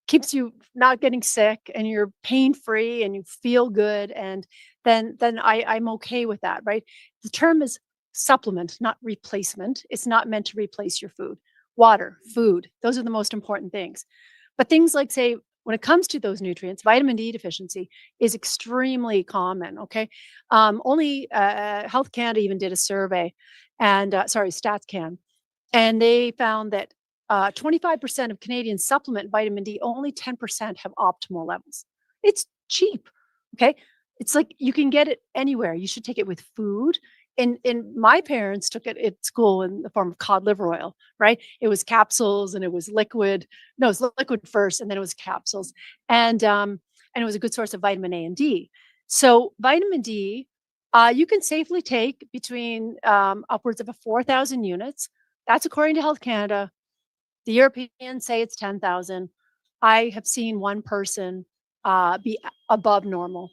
keeps you not getting sick and you're pain free and you feel good, and then I'm okay with that, right? The term is supplement, not replacement. It's not meant to replace your food. Water, food, those are the most important things. But things like, say, when it comes to those nutrients, vitamin D deficiency is extremely common. Okay, only Health Canada even did a survey, and StatsCan, and they found that 25% of Canadians supplement vitamin D. Only 10% have optimal levels. It's cheap. Okay, it's like you can get it anywhere. You should take it with food. And my parents took it at school in the form of cod liver oil, right? It was capsules and it was liquid. No, it was liquid first, and then it was capsules. And it was a good source of vitamin A and D. So vitamin D, you can safely take between upwards of 4,000 units. That's according to Health Canada. The Europeans say it's 10,000. I have seen one person be above normal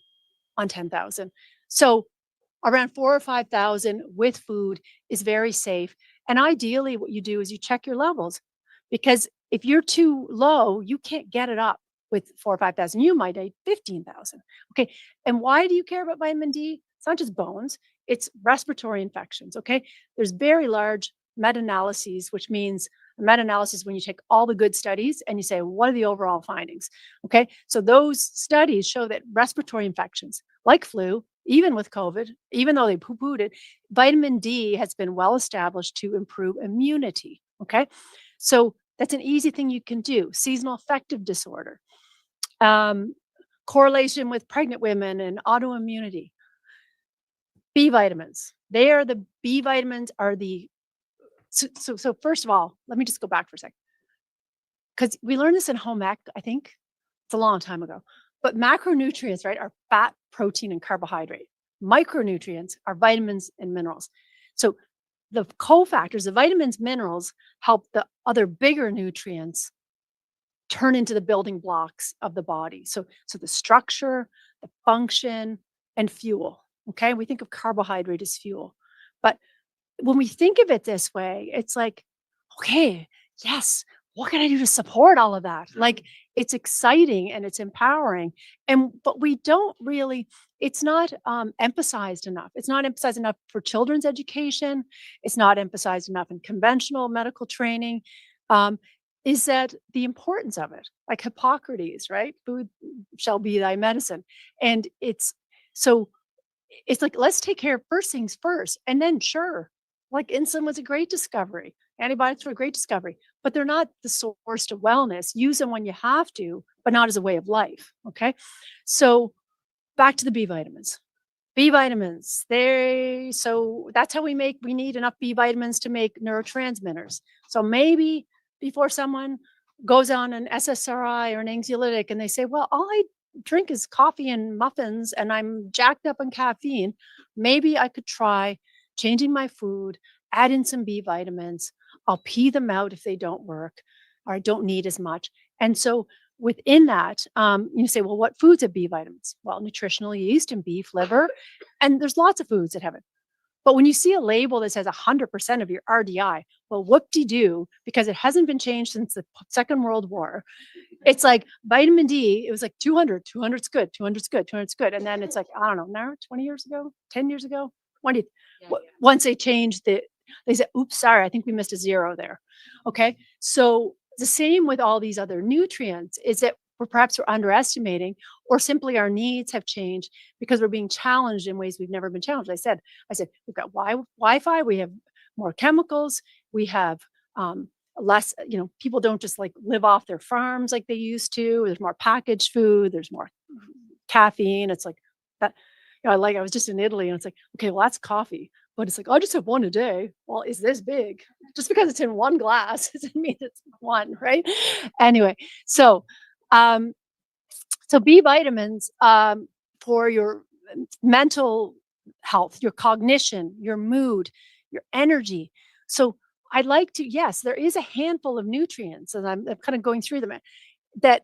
on 10,000. So around 4,000 or 5,000 with food is very safe. And ideally, what you do is you check your levels, because if you're too low, you can't get it up with 4,000 or 5,000. You might need 15,000. Okay. And why do you care about vitamin D? It's not just bones, it's respiratory infections. Okay. There's very large meta-analyses, which means a meta-analysis when you take all the good studies and you say, what are the overall findings? Okay. So those studies show that respiratory infections like flu, even with COVID, even though they poo-pooed it, vitamin D has been well established to improve immunity. Okay. So that's an easy thing you can do. Seasonal affective disorder, correlation with pregnant women and autoimmunity. B vitamins. The B vitamins are the, so first of all, let me just go back for a second, because we learned this in home ec, I think it's a long time ago. But macronutrients, right, are fat, protein, and carbohydrate. Micronutrients are vitamins and minerals. So the cofactors, the vitamins, minerals, help the other bigger nutrients turn into the building blocks of the body. So the structure, the function, and fuel. Okay, we think of carbohydrate as fuel. But when we think of it this way, it's like, okay, yes, what can I do to support all of that? Like, it's exciting and it's empowering. But we don't really, it's not emphasized enough. It's not emphasized enough for children's education. It's not emphasized enough in conventional medical training. Is that the importance of it? Like Hippocrates, right? Food shall be thy medicine. And it's like, let's take care of first things first. And then sure, like insulin was a great discovery. Antibiotics were a great discovery, but they're not the source to wellness. Use them when you have to, but not as a way of life. Okay. So back to the B vitamins. B vitamins, so that's how we need enough B vitamins to make neurotransmitters. So maybe before someone goes on an SSRI or an anxiolytic and they say, well, all I drink is coffee and muffins and I'm jacked up on caffeine, maybe I could try changing my food, add in some B vitamins. I'll pee them out if they don't work or I don't need as much. And so within that, you say, well, what foods have B vitamins? Well, nutritional yeast and beef liver, and there's lots of foods that have it. But when you see a label that says 100% of your RDI, well, whoop-de-doo, because it hasn't been changed since the Second World War. It's like vitamin D, it was like 200, 200's good, 200's good, 200's good. And then it's like, I don't know, now 20 years ago, 10 years ago, once they changed they said, oops, sorry, I think we missed a zero there. Okay. So the same with all these other nutrients is that perhaps we're underestimating, or simply our needs have changed because we're being challenged in ways we've never been challenged. I said, we've got Wi-Fi, we have more chemicals, we have less, people don't just like live off their farms like they used to. There's more packaged food, there's more caffeine. It's like that, I was just in Italy and it's like, okay, well, that's coffee, but it's like, I just have one a day. Well, it's this big. Just because it's in one glass doesn't mean it's one, right? Anyway, so B vitamins for your mental health, your cognition, your mood, your energy. So I'd like to, yes, there is a handful of nutrients, and I'm kind of going through them, that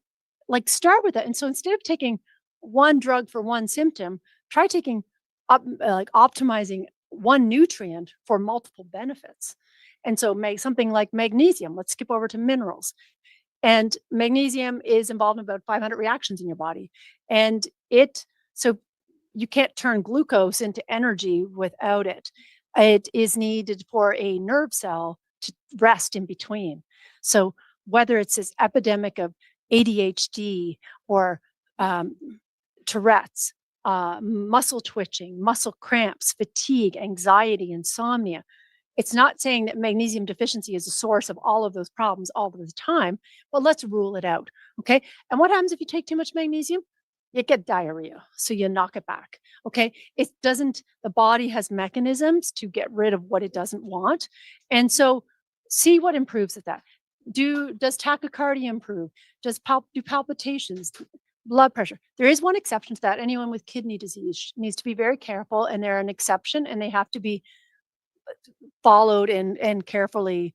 like start with that. And so instead of taking one drug for one symptom, try taking optimizing one nutrient for multiple benefits. And so make something like magnesium. Let's skip over to minerals. And magnesium is involved in about 500 reactions in your body. And so you can't turn glucose into energy without it. It is needed for a nerve cell to rest in between. So whether it's this epidemic of ADHD or Tourette's, muscle twitching, muscle cramps, fatigue, anxiety, insomnia, it's not saying that magnesium deficiency is the source of all of those problems all of the time, but let's rule it out. Okay. And what happens if you take too much magnesium? You get diarrhea. So you knock it back. Okay. The body has mechanisms to get rid of what it doesn't want. And so see what improves at that. Does tachycardia improve? Do palpitations, blood pressure? There is one exception to that. Anyone with kidney disease needs to be very careful, and they're an exception, and they have to be followed and carefully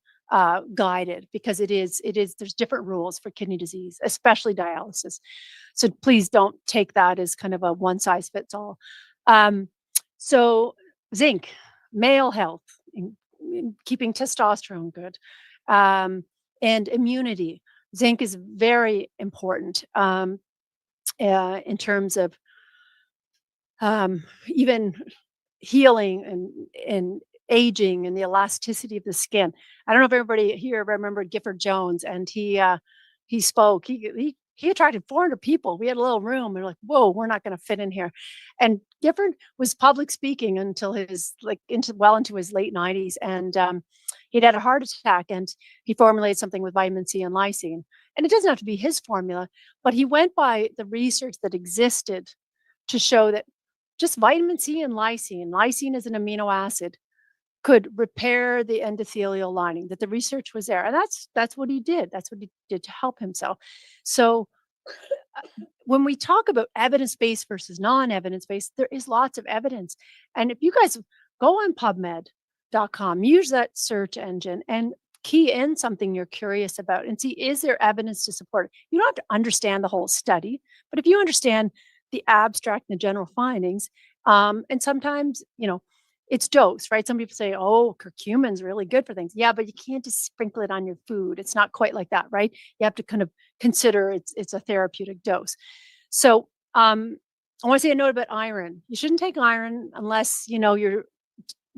guided, because there's different rules for kidney disease, especially dialysis. So please don't take that as kind of a one size fits all. So zinc, male health, in keeping testosterone good, and immunity. Zinc is very important in terms of even healing and aging and the elasticity of the skin. I don't know if everybody here remembered Gifford Jones, and he spoke. He attracted 400 people. We had a little room, and we're like, whoa, we're not going to fit in here. And Gifford was public speaking until into his late 90s, and he'd had a heart attack, and he formulated something with vitamin C and lysine. And it doesn't have to be his formula, but he went by the research that existed to show that just vitamin C and lysine is an amino acid, could repair the endothelial lining, that the research was there. And that's what he did. That's what he did to help himself. So when we talk about evidence-based versus non-evidence-based, there is lots of evidence. And if you guys go on PubMed.com, use that search engine and key in something you're curious about and see, is there evidence to support it? You don't have to understand the whole study, but if you understand the abstract and the general findings, and sometimes, it's dose, right? Some people say, oh, curcumin's really good for things. Yeah, but you can't just sprinkle it on your food. It's not quite like that, right? You have to kind of consider it's a therapeutic dose. So I want to say a note about iron. You shouldn't take iron unless you're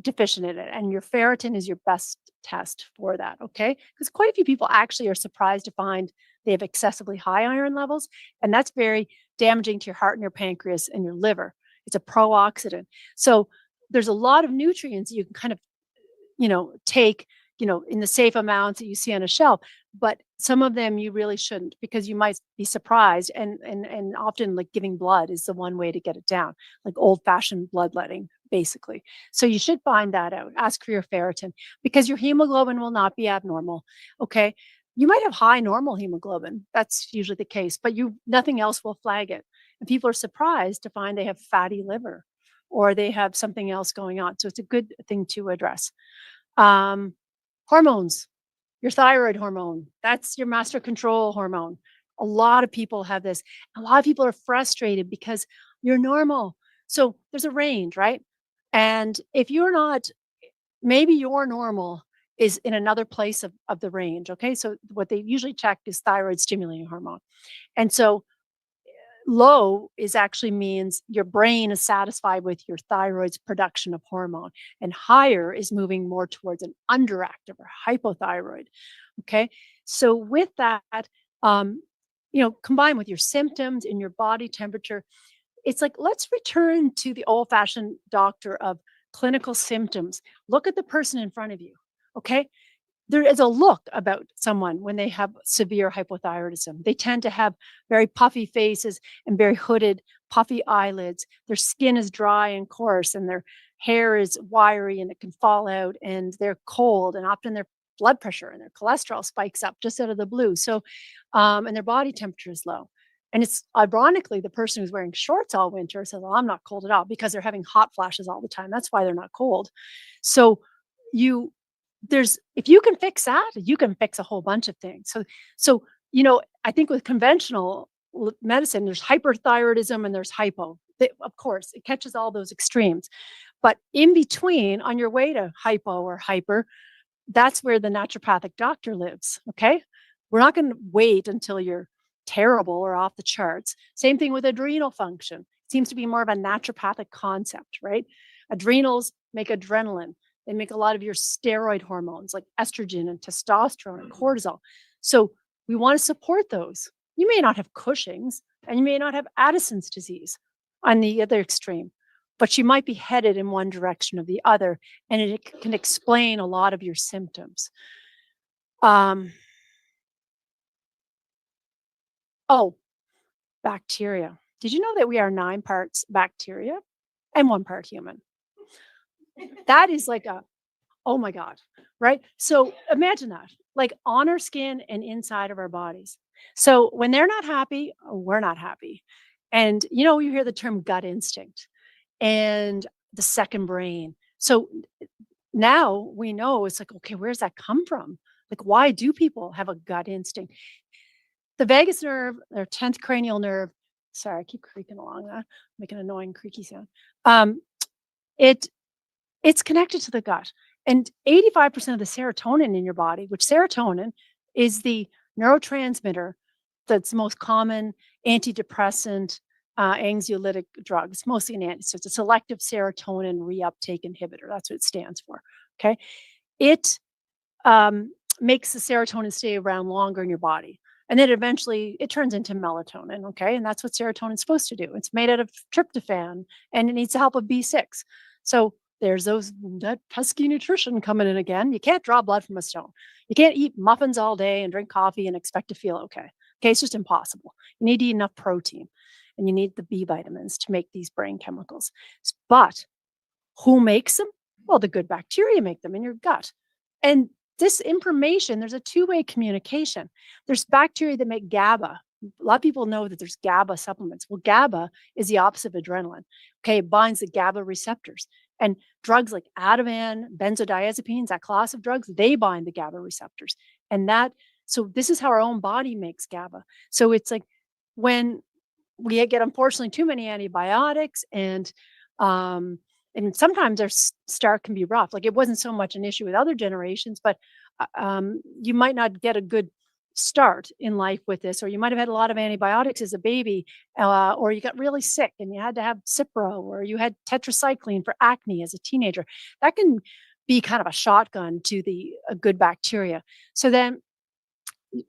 deficient in it, and your ferritin is your best test for that, okay? Because quite a few people actually are surprised to find they have excessively high iron levels, and that's very damaging to your heart and your pancreas and your liver. It's a pro-oxidant. So there's a lot of nutrients you can kind of, take, in the safe amounts that you see on a shelf, but some of them you really shouldn't, because you might be surprised. And often, like, giving blood is the one way to get it down, like old-fashioned bloodletting, basically. So you should find that out. Ask for your ferritin, because your hemoglobin will not be abnormal. Okay. You might have high normal hemoglobin. That's usually the case, but nothing else will flag it. And people are surprised to find they have fatty liver, or they have something else going on. So it's a good thing to address. Hormones, your thyroid hormone, that's your master control hormone. A lot of people have this. A lot of people are frustrated because you're normal. So there's a range, right? And if you're not, maybe your normal is in another place of the range. Okay. So what they usually check is thyroid stimulating hormone. And so low is actually means your brain is satisfied with your thyroid's production of hormone, and higher is moving more towards an underactive or hypothyroid. Okay. So with that, combined with your symptoms and your body temperature, it's like, let's return to the old fashioned doctor of clinical symptoms. Look at the person in front of you. Okay. There is a look about someone when they have severe hypothyroidism. They tend to have very puffy faces and very hooded, puffy eyelids. Their skin is dry and coarse, and their hair is wiry and it can fall out, and they're cold, and often their blood pressure and their cholesterol spikes up just out of the blue. So, and their body temperature is low. And it's ironically the person who's wearing shorts all winter says, "Well, I'm not cold at all," because they're having hot flashes all the time. That's why they're not cold. So if you can fix that, you can fix a whole bunch of things. So I think with conventional medicine, there's hyperthyroidism and there's hypo. Of course, it catches all those extremes. But in between, on your way to hypo or hyper, that's where the naturopathic doctor lives. Okay. We're not going to wait until you're terrible or off the charts. Same thing with adrenal function. It seems to be more of a naturopathic concept, right? Adrenals make adrenaline. They make a lot of your steroid hormones like estrogen and testosterone and cortisol. So we want to support those. You may not have Cushing's and you may not have Addison's disease on the other extreme, but you might be headed in one direction or the other, and it can explain a lot of your symptoms. Bacteria. Did you know that we are 9 parts bacteria and 1 part human? That is like oh my God, right? So imagine that, like on our skin and inside of our bodies. So when they're not happy, we're not happy. And you hear the term gut instinct and the second brain. So now we know it's like, okay, where's that come from? Like, why do people have a gut instinct? The vagus nerve, their 10th cranial nerve, sorry, I keep creaking along that, making an annoying creaky sound. It's connected to the gut. And 85% of the serotonin in your body, which serotonin is the neurotransmitter that's the most common antidepressant, anxiolytic drug. It's mostly so it's a selective serotonin reuptake inhibitor. That's what it stands for. Okay. It makes the serotonin stay around longer in your body. And then eventually it turns into melatonin. Okay. And that's what serotonin is supposed to do. It's made out of tryptophan and it needs the help of B6. So there's that pesky nutrition coming in again. You can't draw blood from a stone. You can't eat muffins all day and drink coffee and expect to feel okay. Okay, it's just impossible. You need to eat enough protein and you need the B vitamins to make these brain chemicals. But who makes them? Well, the good bacteria make them in your gut. And this information, there's a two-way communication. There's bacteria that make GABA. A lot of people know that there's GABA supplements. Well, GABA is the opposite of adrenaline. Okay, it binds the GABA receptors. And drugs like Ativan, benzodiazepines, that class of drugs, they bind the GABA receptors. So this is how our own body makes GABA. So it's like when we get, unfortunately, too many antibiotics and sometimes our start can be rough. Like it wasn't so much an issue with other generations, but you might not get a good start in life with this, or you might have had a lot of antibiotics as a baby, or you got really sick and you had to have Cipro, or you had tetracycline for acne as a teenager. That can be kind of a shotgun to a good bacteria. So then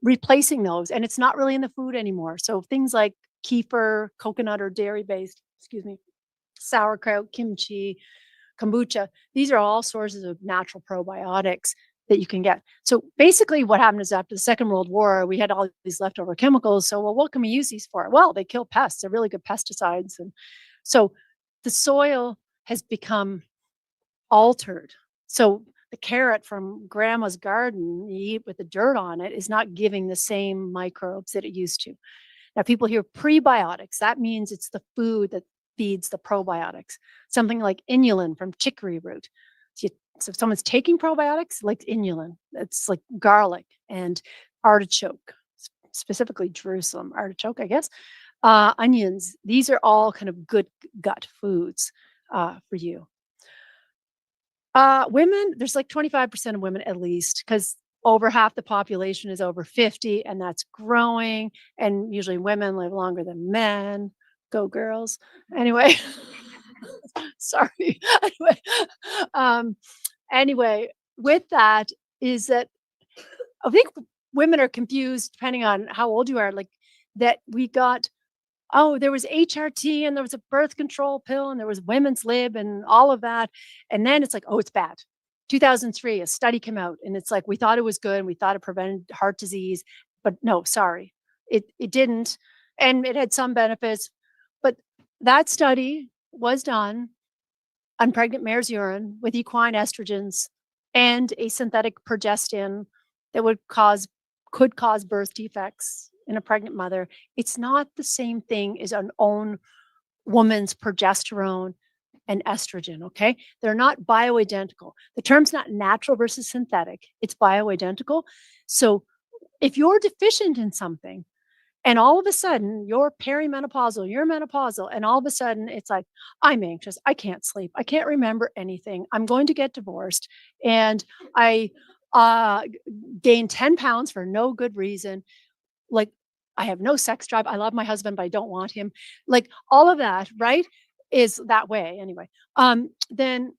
replacing those, and it's not really in the food anymore. So things like kefir, coconut or dairy-based, sauerkraut, kimchi, kombucha, these are all sources of natural probiotics that you can get. So basically what happened is after the Second World War, we had all these leftover chemicals. So, well, what can we use these for? Well, they kill pests. They're really good pesticides. And so the soil has become altered. So the carrot from grandma's garden you eat with the dirt on it is not giving the same microbes that it used to. Now people hear prebiotics. That means it's the food that feeds the probiotics. Something like inulin from chicory root. So if someone's taking probiotics, like inulin, it's like garlic and artichoke, specifically Jerusalem artichoke, I guess. Onions, these are all kind of good gut foods for you. Women, there's like 25% of women at least, because over half the population is over 50, and that's growing. And usually women live longer than men. Go girls. Anyway, sorry. Anyway, with that is that I think women are confused depending on how old you are, like that we got, oh, there was HRT and there was a birth control pill and there was women's lib and all of that. And then it's like, oh, it's bad. 2003, a study came out and it's like, we thought it was good and we thought it prevented heart disease, but no, sorry, it didn't. And it had some benefits, but that study was done on pregnant mare's urine with equine estrogens and a synthetic progestin that could cause birth defects in a pregnant mother. It's not the same thing as an own woman's progesterone and estrogen, okay? They're not bioidentical. The term's not natural versus synthetic. It's bioidentical. So if you're deficient in something and all of a sudden you're perimenopausal, you're menopausal, and all of a sudden it's like, I'm anxious, I can't sleep, I can't remember anything, I'm going to get divorced, and I gained 10 pounds for no good reason, like I have no sex drive, I love my husband, but I don't want him, like all of that, right? Is that way anyway. Then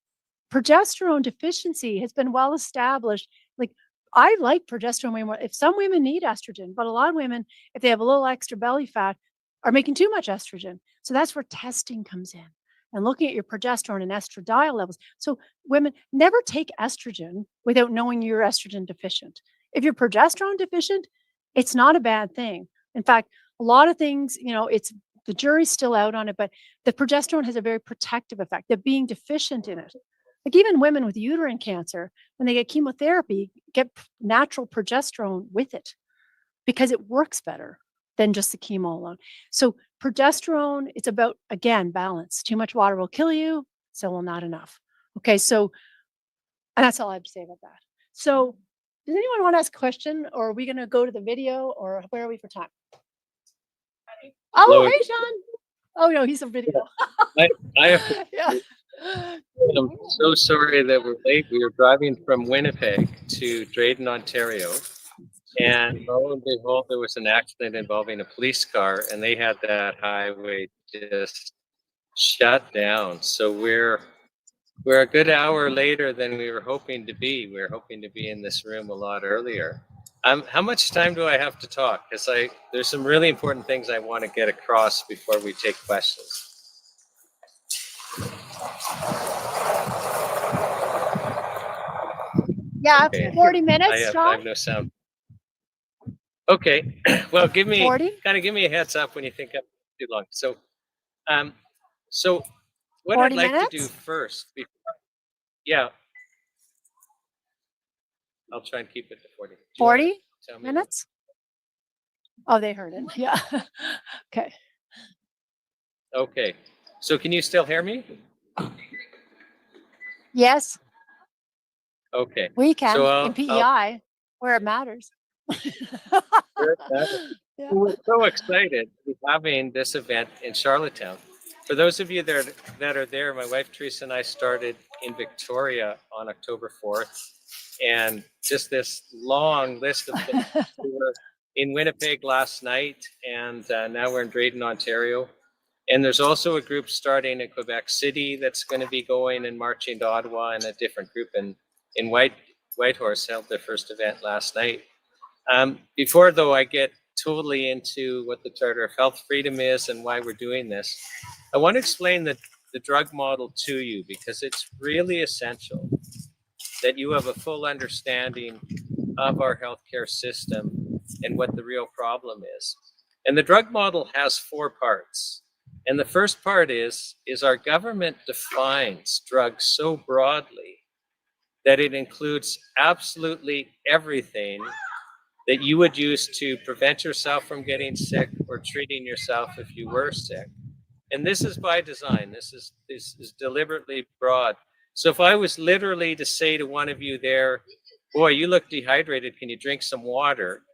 progesterone deficiency has been well established. Like I like progesterone way more. If some women need estrogen, but a lot of women, if they have a little extra belly fat, are making too much estrogen. So that's where testing comes in and looking at your progesterone and estradiol levels. So women, never take estrogen without knowing you're estrogen deficient. If you're progesterone deficient, it's not a bad thing. In fact, a lot of things, it's the jury's still out on it, but the progesterone has a very protective effect of being deficient in it. Like even women with uterine cancer, when they get chemotherapy, get natural progesterone with it because it works better than just the chemo alone. So progesterone, it's about, again, balance. Too much water will kill you, so will not enough. Okay, so, and that's all I have to say about that. So does anyone want to ask a question, or are we going to go to the video, or where are we for time? Oh, Hello. hey, Shawn. Oh, no, he's a video. Yeah. I'm so sorry that we're late. We were driving from Winnipeg to Drayton, Ontario, and lo and behold, there was an accident involving a police car, and they had that highway just shut down. So we're a good hour later than we were hoping to be. We were hoping to be in this room a lot earlier. How much time do I have to talk? Because there's some really important things I want to get across before we take questions. Yeah, Okay. 40 minutes, I Shawn? have no sound. Okay, well, give me 40? a heads up when you think I'm too long. So, so what 40 I'd like minutes? to do first, yeah, I'll try and keep it to 40. Do you wanna 40 tell me minutes? Oh, they heard it. Yeah. Okay. Okay, so can you still hear me? Yes, Okay. we can So in PEI where it matters. Yeah. We're so excited to be having this event in Charlottetown. For those of you that are there, my wife Teresa and I started in Victoria on October 4th, and just this long list of things. We were in Winnipeg last night, and now we're in Drayton, Ontario. And there's also a group starting in Quebec City that's going to be going and marching to Ottawa, and a different group in Whitehorse held their first event last night. Before, though, I get totally into what the Charter of Health Freedom is and why we're doing this, I want to explain the drug model to you, because it's really essential that you have a full understanding of our healthcare system and what the real problem is. And the drug model has 4 parts. And the first part is our government defines drugs so broadly that it includes absolutely everything that you would use to prevent yourself from getting sick or treating yourself if you were sick. And this is by design. This is deliberately broad. So if I was literally to say to one of you there, boy, you look dehydrated, can you drink some water?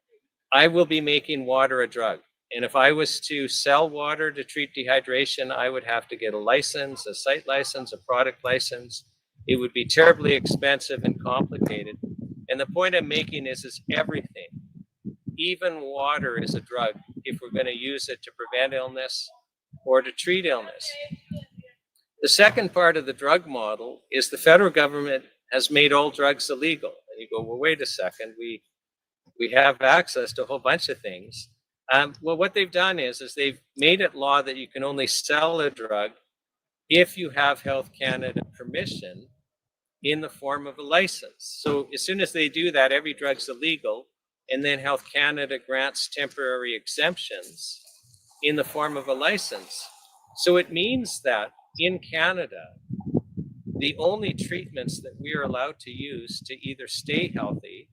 I will be making water a drug. And if I was to sell water to treat dehydration, I would have to get a license, a site license, a product license. It would be terribly expensive and complicated. And the point I'm making is everything, even water, is a drug if we're going to use it to prevent illness or to treat illness. The second part of the drug model is the federal government has made all drugs illegal. And you go, well, wait a second, we have access to a whole bunch of things. Well, what they've done is they've made it law that you can only sell a drug if you have Health Canada permission in the form of a license. So as soon as they do that, every drug's illegal, and then Health Canada grants temporary exemptions in the form of a license. So it means that in Canada, the only treatments that we are allowed to use to either stay healthy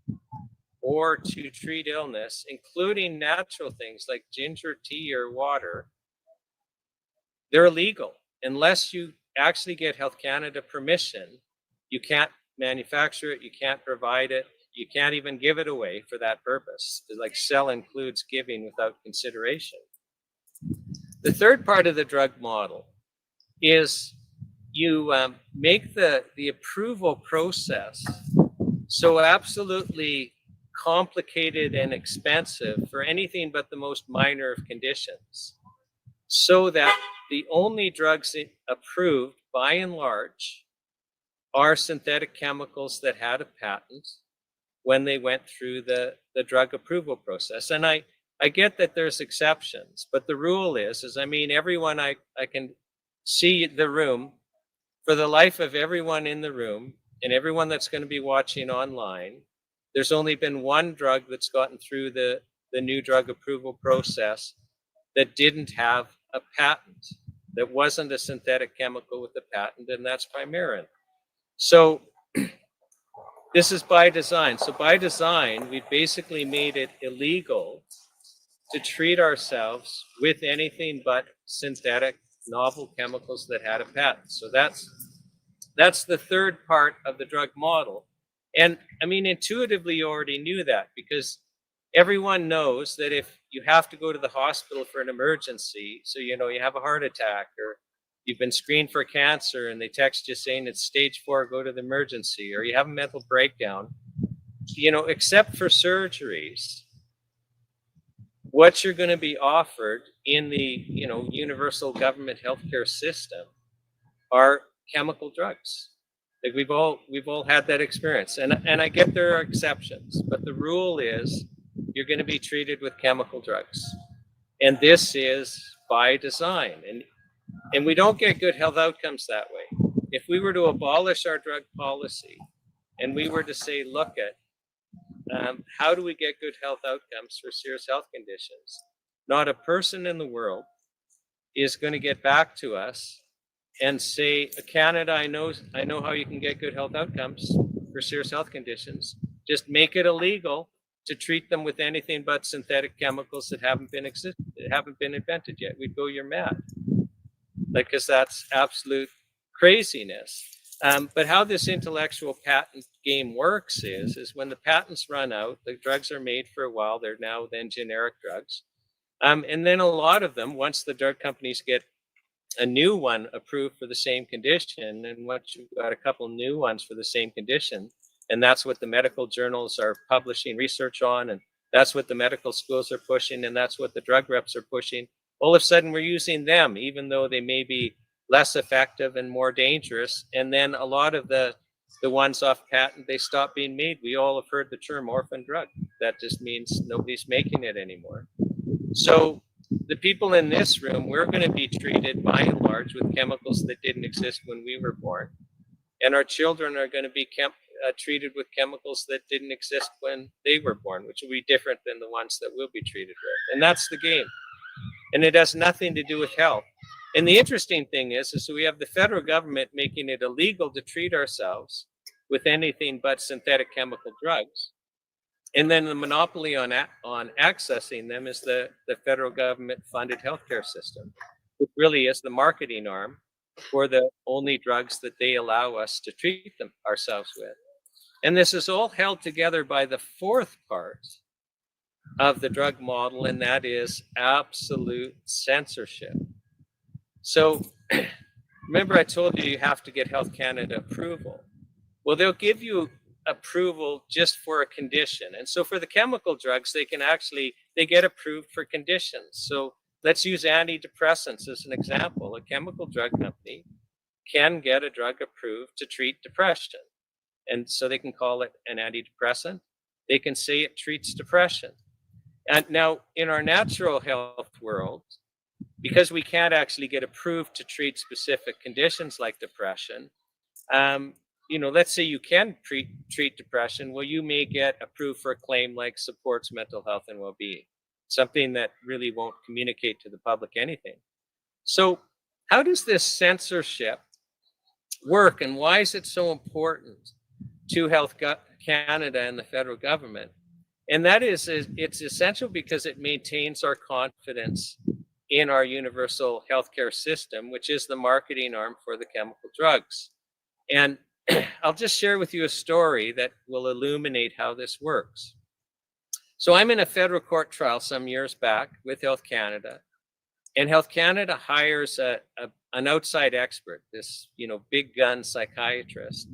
or to treat illness, including natural things like ginger tea or water, they're illegal. Unless you actually get Health Canada permission, you can't manufacture it, you can't provide it, you can't even give it away for that purpose. Like sell includes giving without consideration. The third part of the drug model is you make the approval process so absolutely complicated and expensive for anything but the most minor of conditions, so that the only drugs approved by and large are synthetic chemicals that had a patent when they went through the drug approval process. And I get that there's exceptions, but the rule is I mean, everyone, I can see the room, for the life of everyone in the room and everyone that's going to be watching online, there's only been one drug that's gotten through the new drug approval process that didn't have a patent, that wasn't a synthetic chemical with a patent, and that's Primarin. So this is by design. So by design, we've basically made it illegal to treat ourselves with anything but synthetic novel chemicals that had a patent. So that's the third part of the drug model. And I mean, intuitively, you already knew that, because everyone knows that if you have to go to the hospital for an emergency, so you have a heart attack, or you've been screened for cancer and they text you saying it's stage 4, go to the emergency, or you have a mental breakdown, except for surgeries, what you're going to be offered in the universal government healthcare system are chemical drugs. Like we've all had that experience, and I get there are exceptions, but the rule is you're going to be treated with chemical drugs, and this is by design. And we don't get good health outcomes that way. If we were to abolish our drug policy and we were to say, look at how do we get good health outcomes for serious health conditions, not a person in the world is going to get back to us and say, Canada, I know how you can get good health outcomes for serious health conditions. Just make it illegal to treat them with anything but synthetic chemicals that haven't been invented yet. We'd go, you're mad. Because that's absolute craziness. But how this intellectual patent game works is when the patents run out, the drugs are made for a while, they're now then generic drugs. And then a lot of them, once the drug companies get a new one approved for the same condition, and once you've got a couple new ones for the same condition, and that's what the medical journals are publishing research on, and that's what the medical schools are pushing, and that's what the drug reps are pushing, all of a sudden we're using them, even though they may be less effective and more dangerous. And then a lot of the ones off patent, they stop being made. We all have heard the term orphan drug. That just means nobody's making it anymore. So the people in this room, we're going to be treated by and large with chemicals that didn't exist when we were born. And our children are going to be treated with chemicals that didn't exist when they were born, which will be different than the ones that we'll be treated with. And that's the game. And it has nothing to do with health. And the interesting thing is so we have the federal government making it illegal to treat ourselves with anything but synthetic chemical drugs. And then the monopoly on accessing them is the federal government funded healthcare system, which really is the marketing arm for the only drugs that they allow us to treat ourselves with. And this is all held together by the fourth part of the drug model, and that is absolute censorship. So remember I told you you have to get Health Canada approval. Well, they'll give you approval just for a condition. And so for the chemical drugs, they get approved for conditions. So let's use antidepressants as an example. A chemical drug company can get a drug approved to treat depression. And so they can call it an antidepressant. They can say it treats depression. And now in our natural health world, because we can't actually get approved to treat specific conditions like depression, let's say you can treat depression, well, you may get approved for a claim like supports mental health and well-being, something that really won't communicate to the public anything. So how does this censorship work, and why is it so important to Health Canada and the federal government? And that is, it's essential because it maintains our confidence in our universal healthcare system, which is the marketing arm for the chemical drugs. And I'll just share with you a story that will illuminate how this works. So I'm in a federal court trial some years back with Health Canada, and Health Canada hires an outside expert, this big gun psychiatrist.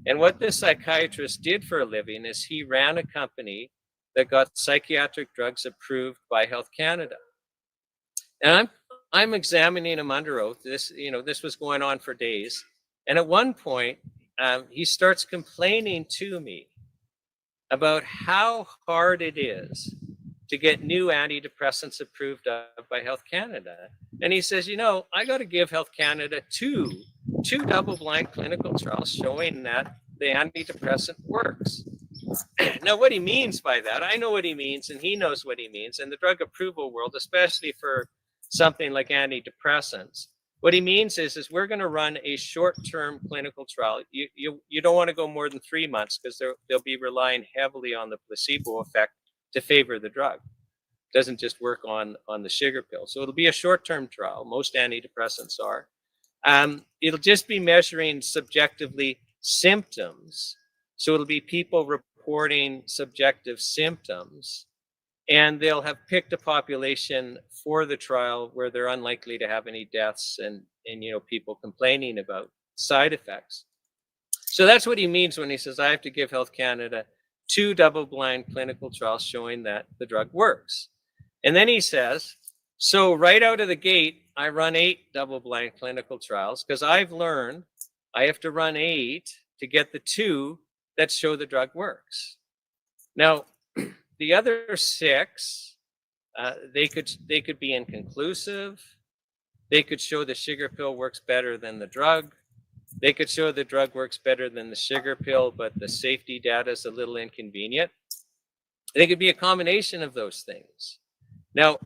And what this psychiatrist did for a living is he ran a company that got psychiatric drugs approved by Health Canada. And I'm examining him under oath. This was going on for days. And at one point, he starts complaining to me about how hard it is to get new antidepressants approved by Health Canada. And he says, I got to give Health Canada two double-blind clinical trials showing that the antidepressant works. Now, what he means by that, I know what he means, and he knows what he means. In the drug approval world, especially for something like antidepressants, what he means is we're going to run a short-term clinical trial. You don't want to go more than 3 months because they'll be relying heavily on the placebo effect to favor the drug. It doesn't just work on the sugar pill. So it'll be a short-term trial. Most antidepressants are. It'll just be measuring subjectively symptoms. So it'll be people reporting subjective symptoms, and they'll have picked a population for the trial where they're unlikely to have any deaths and people complaining about side effects. So that's what he means when he says, I have to give Health Canada 2 double-blind clinical trials showing that the drug works. And then he says, so right out of the gate, I run 8 double-blind clinical trials because I've learned I have to run 8 to get the 2 that show the drug works. Now, the other 6, they could be inconclusive. They could show the sugar pill works better than the drug. They could show the drug works better than the sugar pill, but the safety data is a little inconvenient. They could be a combination of those things. Now,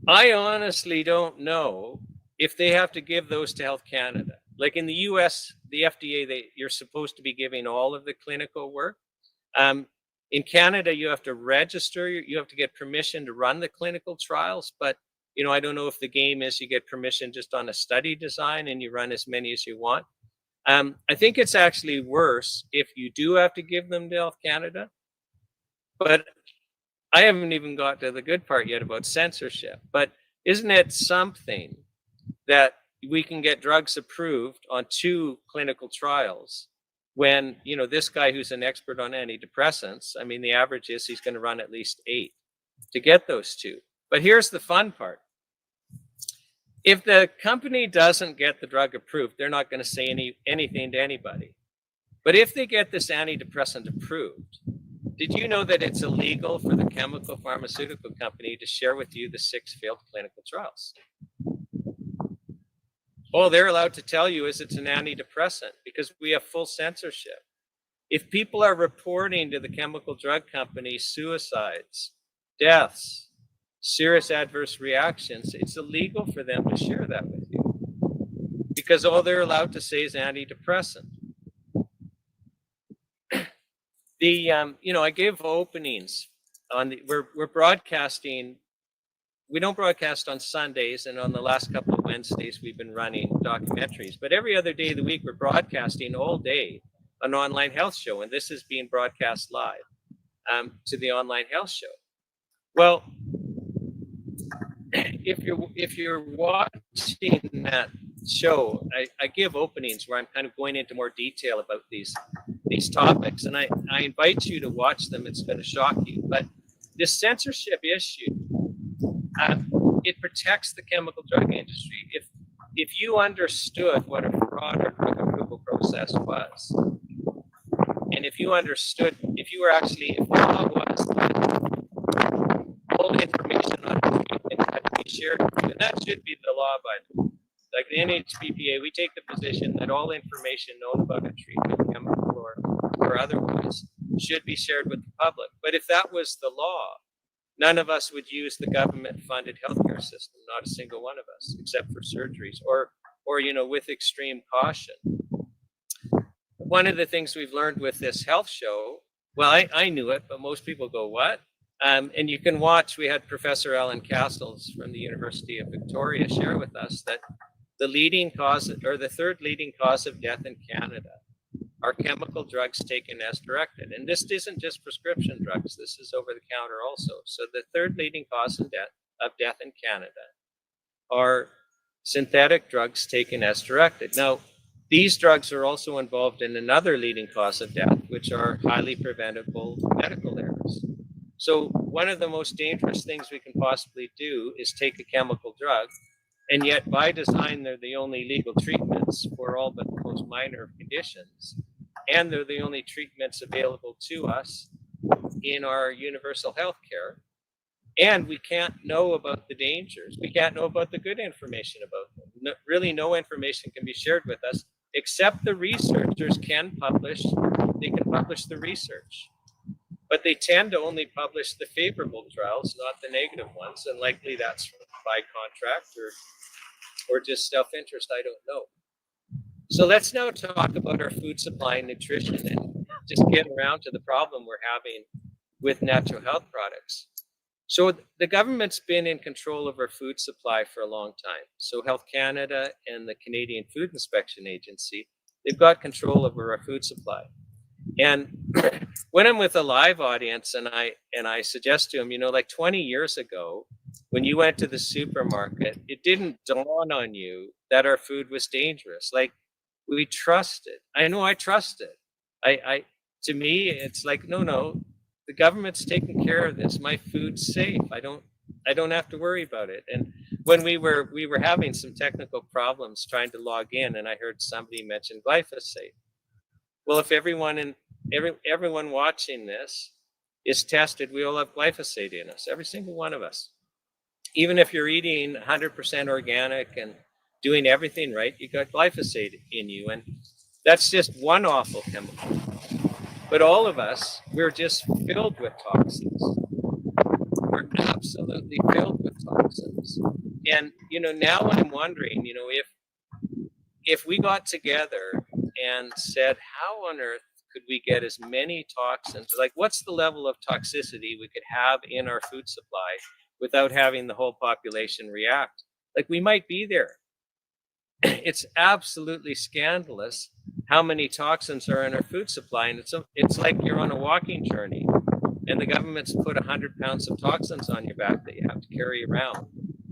I honestly don't know if they have to give those to Health Canada. Like in the US, the FDA, you're supposed to be giving all of the clinical work. In Canada, you have to register, you have to get permission to run the clinical trials, but I don't know if the game is you get permission just on a study design and you run as many as you want. I think it's actually worse if you do have to give them to Health Canada, but I haven't even got to the good part yet about censorship. But isn't it something that we can get drugs approved on 2 clinical trials when, this guy who's an expert on antidepressants, I mean, the average is he's going to run at least 8 to get those 2. But here's the fun part. If the company doesn't get the drug approved, they're not going to say anything to anybody. But if they get this antidepressant approved, did you know that it's illegal for the chemical pharmaceutical company to share with you the 6 failed clinical trials? All they're allowed to tell you is it's an antidepressant because we have full censorship. If people are reporting to the chemical drug company suicides, deaths, serious adverse reactions, it's illegal for them to share that with you because all they're allowed to say is antidepressant. I give openings on we're broadcasting. We don't broadcast on Sundays, and on the last couple of Wednesdays, we've been running documentaries. But every other day of the week, we're broadcasting all day an online health show, and this is being broadcast live. to the online health show. Well, if you're watching that show, I give openings where I'm kind of going into more detail about these topics, and I invite you to watch them. It's going to shock you, but this censorship issue, it protects the chemical drug industry. If you understood what a fraud or drug approval process was, and if you understood, if the law was that all information on treatment had to be shared with you, and that should be the law, but like the NHPPA, we take the position that all information known about a treatment, chemical or otherwise, should be shared with the public. But if that was the law, none of us would use the government-funded healthcare system, not a single one of us, except for surgeries, or with extreme caution. One of the things we've learned with this health show, well, I knew it, but most people go, what? And you can watch, we had Professor Alan Castles from the University of Victoria share with us that the third leading cause of death in Canada are chemical drugs taken as directed. And this isn't just prescription drugs, this is over the counter also. So the third leading cause of death in Canada are synthetic drugs taken as directed. Now, these drugs are also involved in another leading cause of death, which are highly preventable medical errors. So one of the most dangerous things we can possibly do is take a chemical drug, and yet by design, they're the only legal treatments for all but the most minor of conditions. And they're the only treatments available to us in our universal health care. And we can't know about the dangers. We can't know about the good information about them. Really, no information can be shared with us, except the researchers can publish. They can publish the research. But they tend to only publish the favorable trials, not the negative ones. And likely that's by contract or just self-interest, I don't know. So let's now talk about our food supply and nutrition and just get around to the problem we're having with natural health products. So the government's been in control of our food supply for a long time. So Health Canada and the Canadian Food Inspection Agency, they've got control over our food supply. And when I'm with a live audience and I suggest to them, like 20 years ago, when you went to the supermarket, it didn't dawn on you that our food was dangerous. Like, we trusted. I know I trusted. To me, it's like, no, the government's taking care of this. My food's safe. I don't have to worry about it. And when we were having some technical problems trying to log in, and I heard somebody mention glyphosate. Well, if everyone watching this is tested, we all have glyphosate in us, every single one of us. Even if you're eating 100% organic and doing everything right, you got glyphosate in you. And that's just one awful chemical. But all of us, we're just filled with toxins. We're absolutely filled with toxins. And, now I'm wondering, if we got together and said, how on earth could we get as many toxins? Like, what's the level of toxicity we could have in our food supply without having the whole population react? Like, we might be there. It's absolutely scandalous how many toxins are in our food supply. And it's like you're on a walking journey and the government's put 100 pounds of toxins on your back that you have to carry around.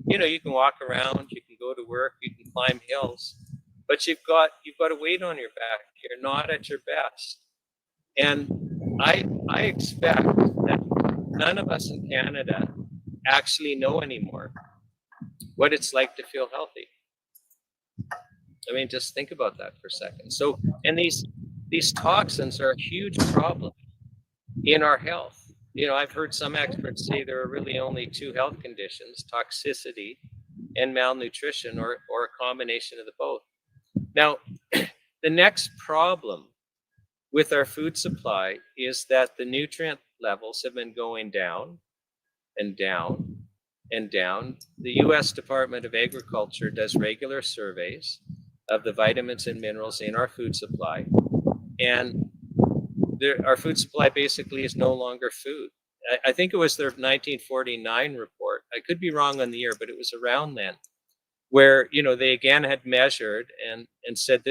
You can walk around, you can go to work, you can climb hills, but you've got a weight on your back. You're not at your best. And I expect that none of us in Canada actually know anymore what it's like to feel healthy. I mean, just think about that for a second. So, and these toxins are a huge problem in our health. I've heard some experts say there are really only two health conditions, toxicity and malnutrition, or a combination of the both. Now, the next problem with our food supply is that the nutrient levels have been going down and down and down. The US Department of Agriculture does regular surveys of the vitamins and minerals in our food supply. And our food supply basically is no longer food. I think it was their 1949 report. I could be wrong on the year, but it was around then, where they again had measured and said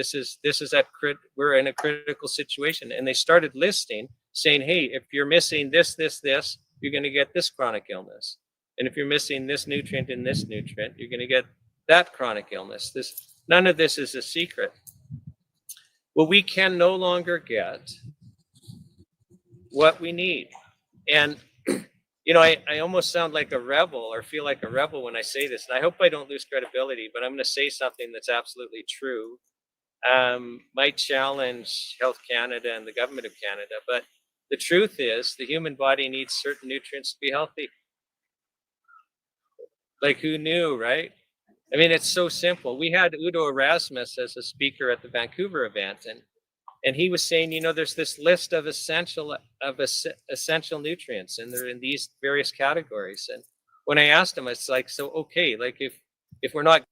we're in a critical situation, and they started listing saying, hey, if you're missing this, you're going to get this chronic illness. And if you're missing this nutrient and this nutrient, you're going to get that chronic illness. None of this is a secret. Well, we can no longer get what we need. And, you know, I almost sound like a rebel or feel like a rebel when I say this. And I hope I don't lose credibility, but I'm going to say something that's absolutely true. Might challenge Health Canada and the government of Canada, but the truth is the human body needs certain nutrients to be healthy. Like, who knew, right? I mean, it's so simple. We had Udo Erasmus as a speaker at the Vancouver event, and he was saying, you know, there's this list of essential nutrients, and they're in these various categories. And when I asked him, it's like, so okay, like if we're not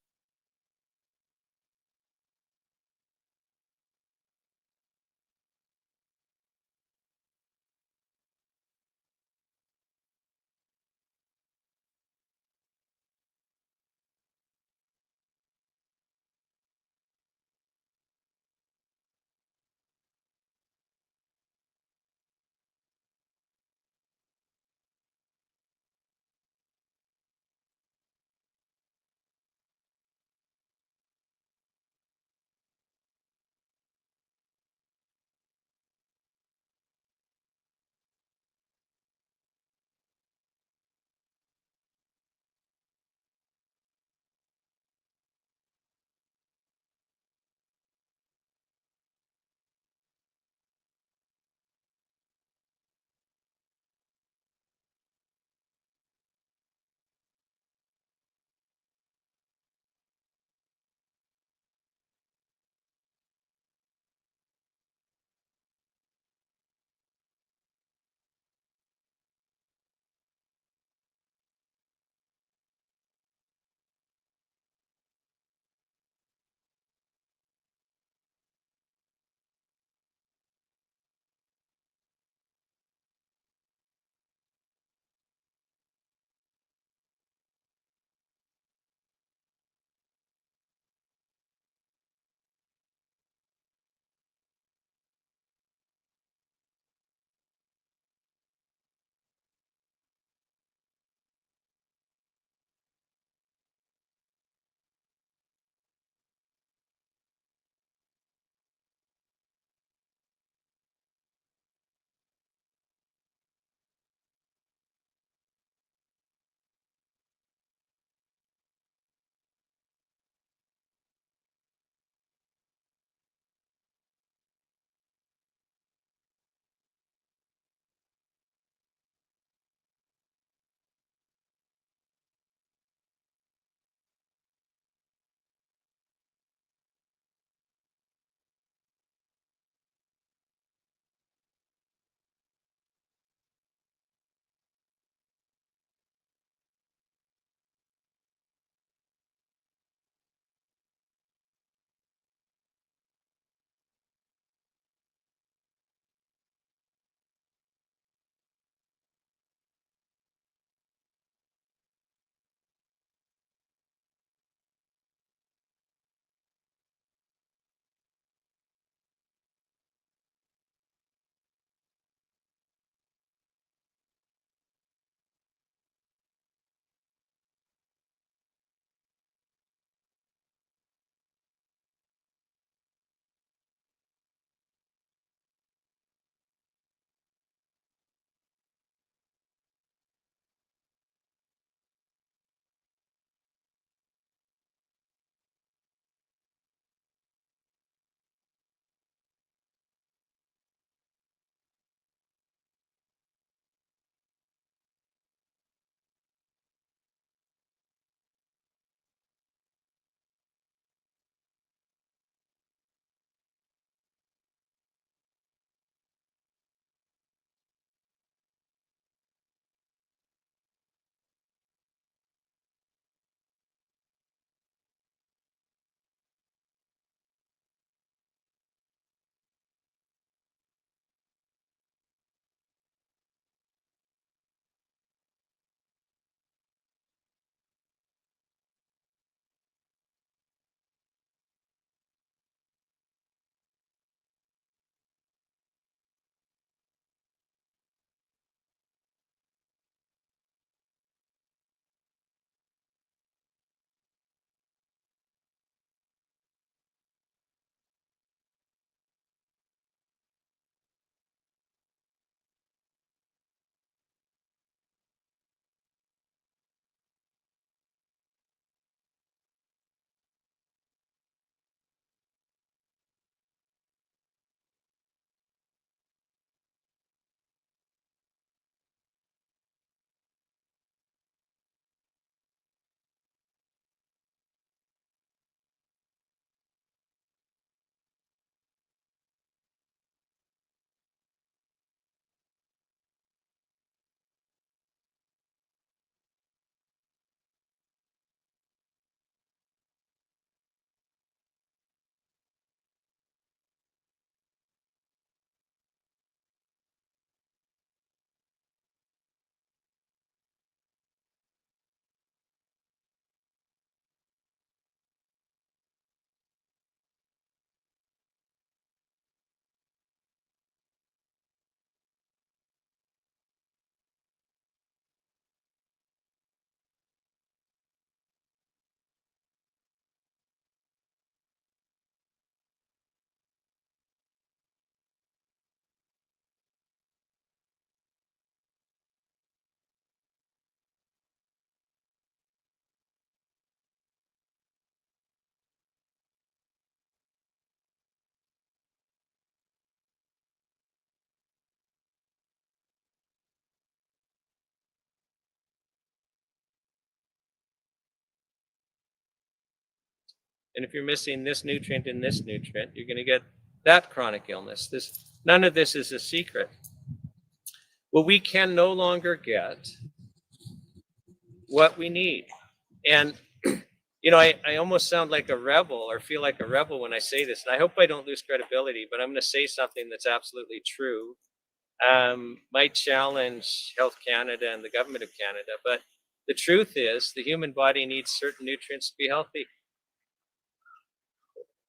And if you're missing this nutrient and this nutrient, you're going to get that chronic illness. None of this is a secret. Well, we can no longer get what we need. And, you know, I almost sound like a rebel or feel like a rebel when I say this. And I hope I don't lose credibility, but I'm going to say something that's absolutely true. Might challenge Health Canada and the government of Canada, but the truth is the human body needs certain nutrients to be healthy.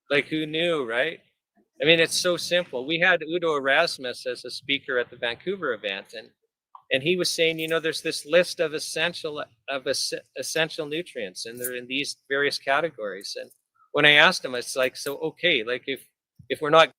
Like, who knew, right? I mean, it's so simple. We had Udo Erasmus as a speaker at the Vancouver event, and he was saying, you know, there's this list of essential nutrients, and they're in these various categories. And when I asked him, it's like, so okay, like if we're not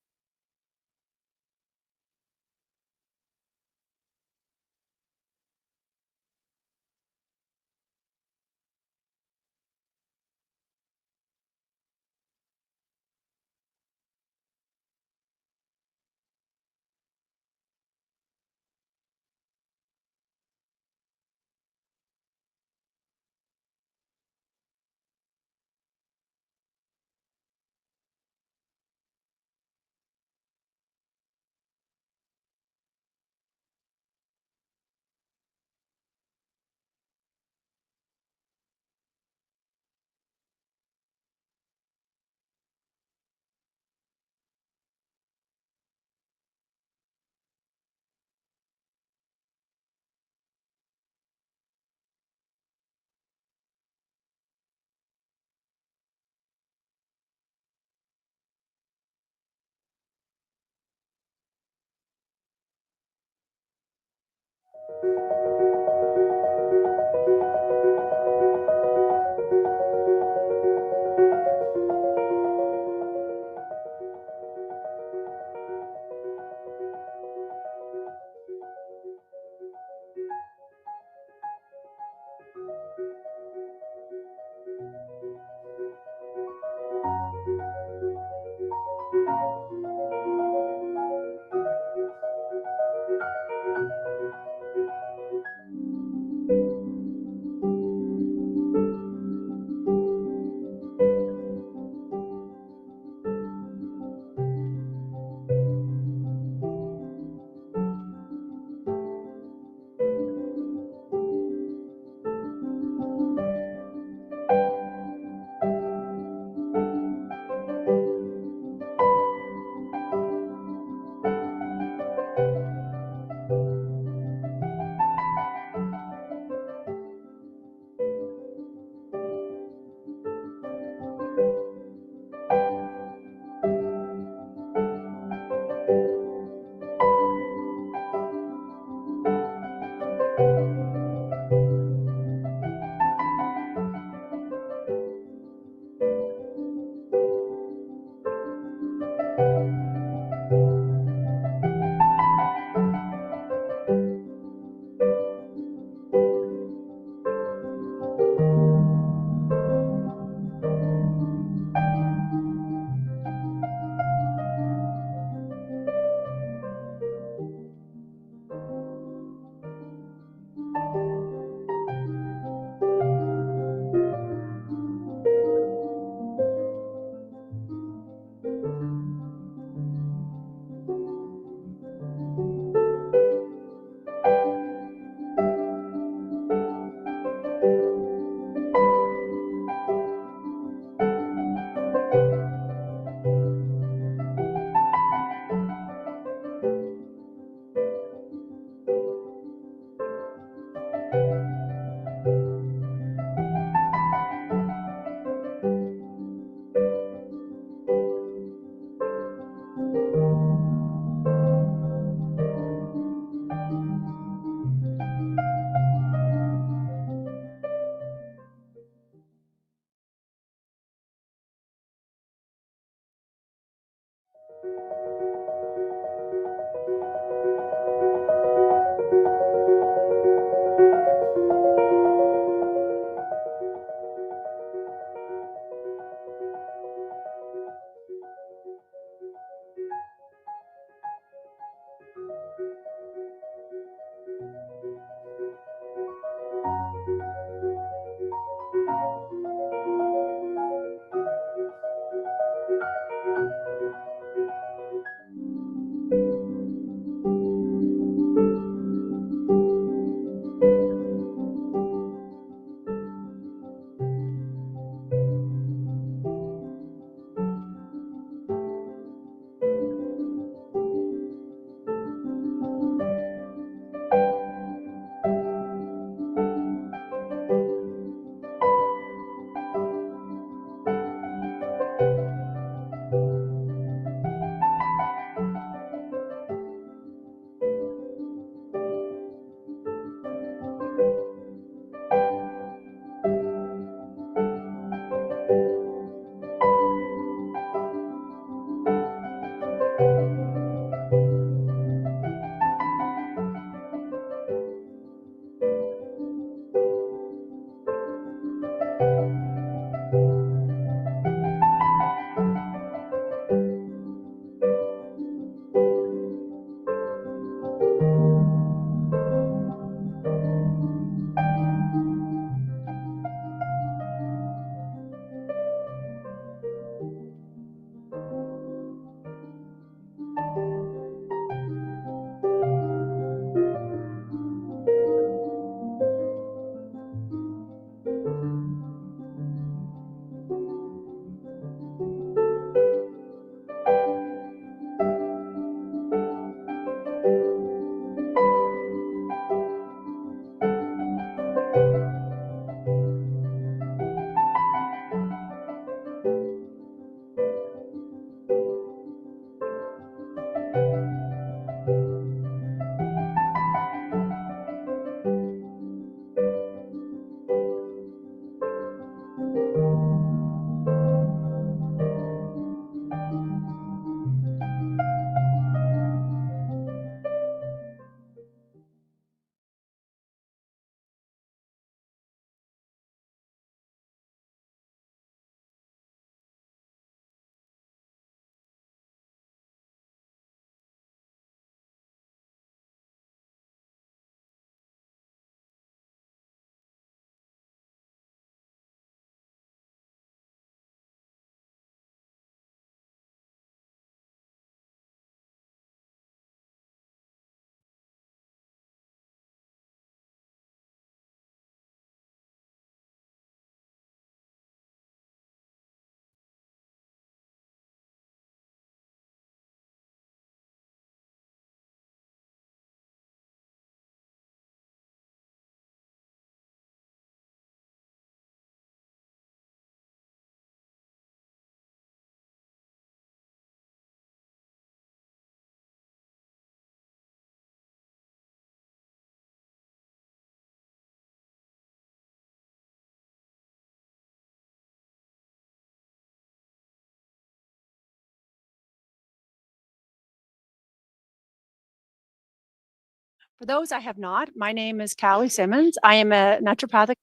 For those I have not, my name is Callie Simmons. I am a naturopathic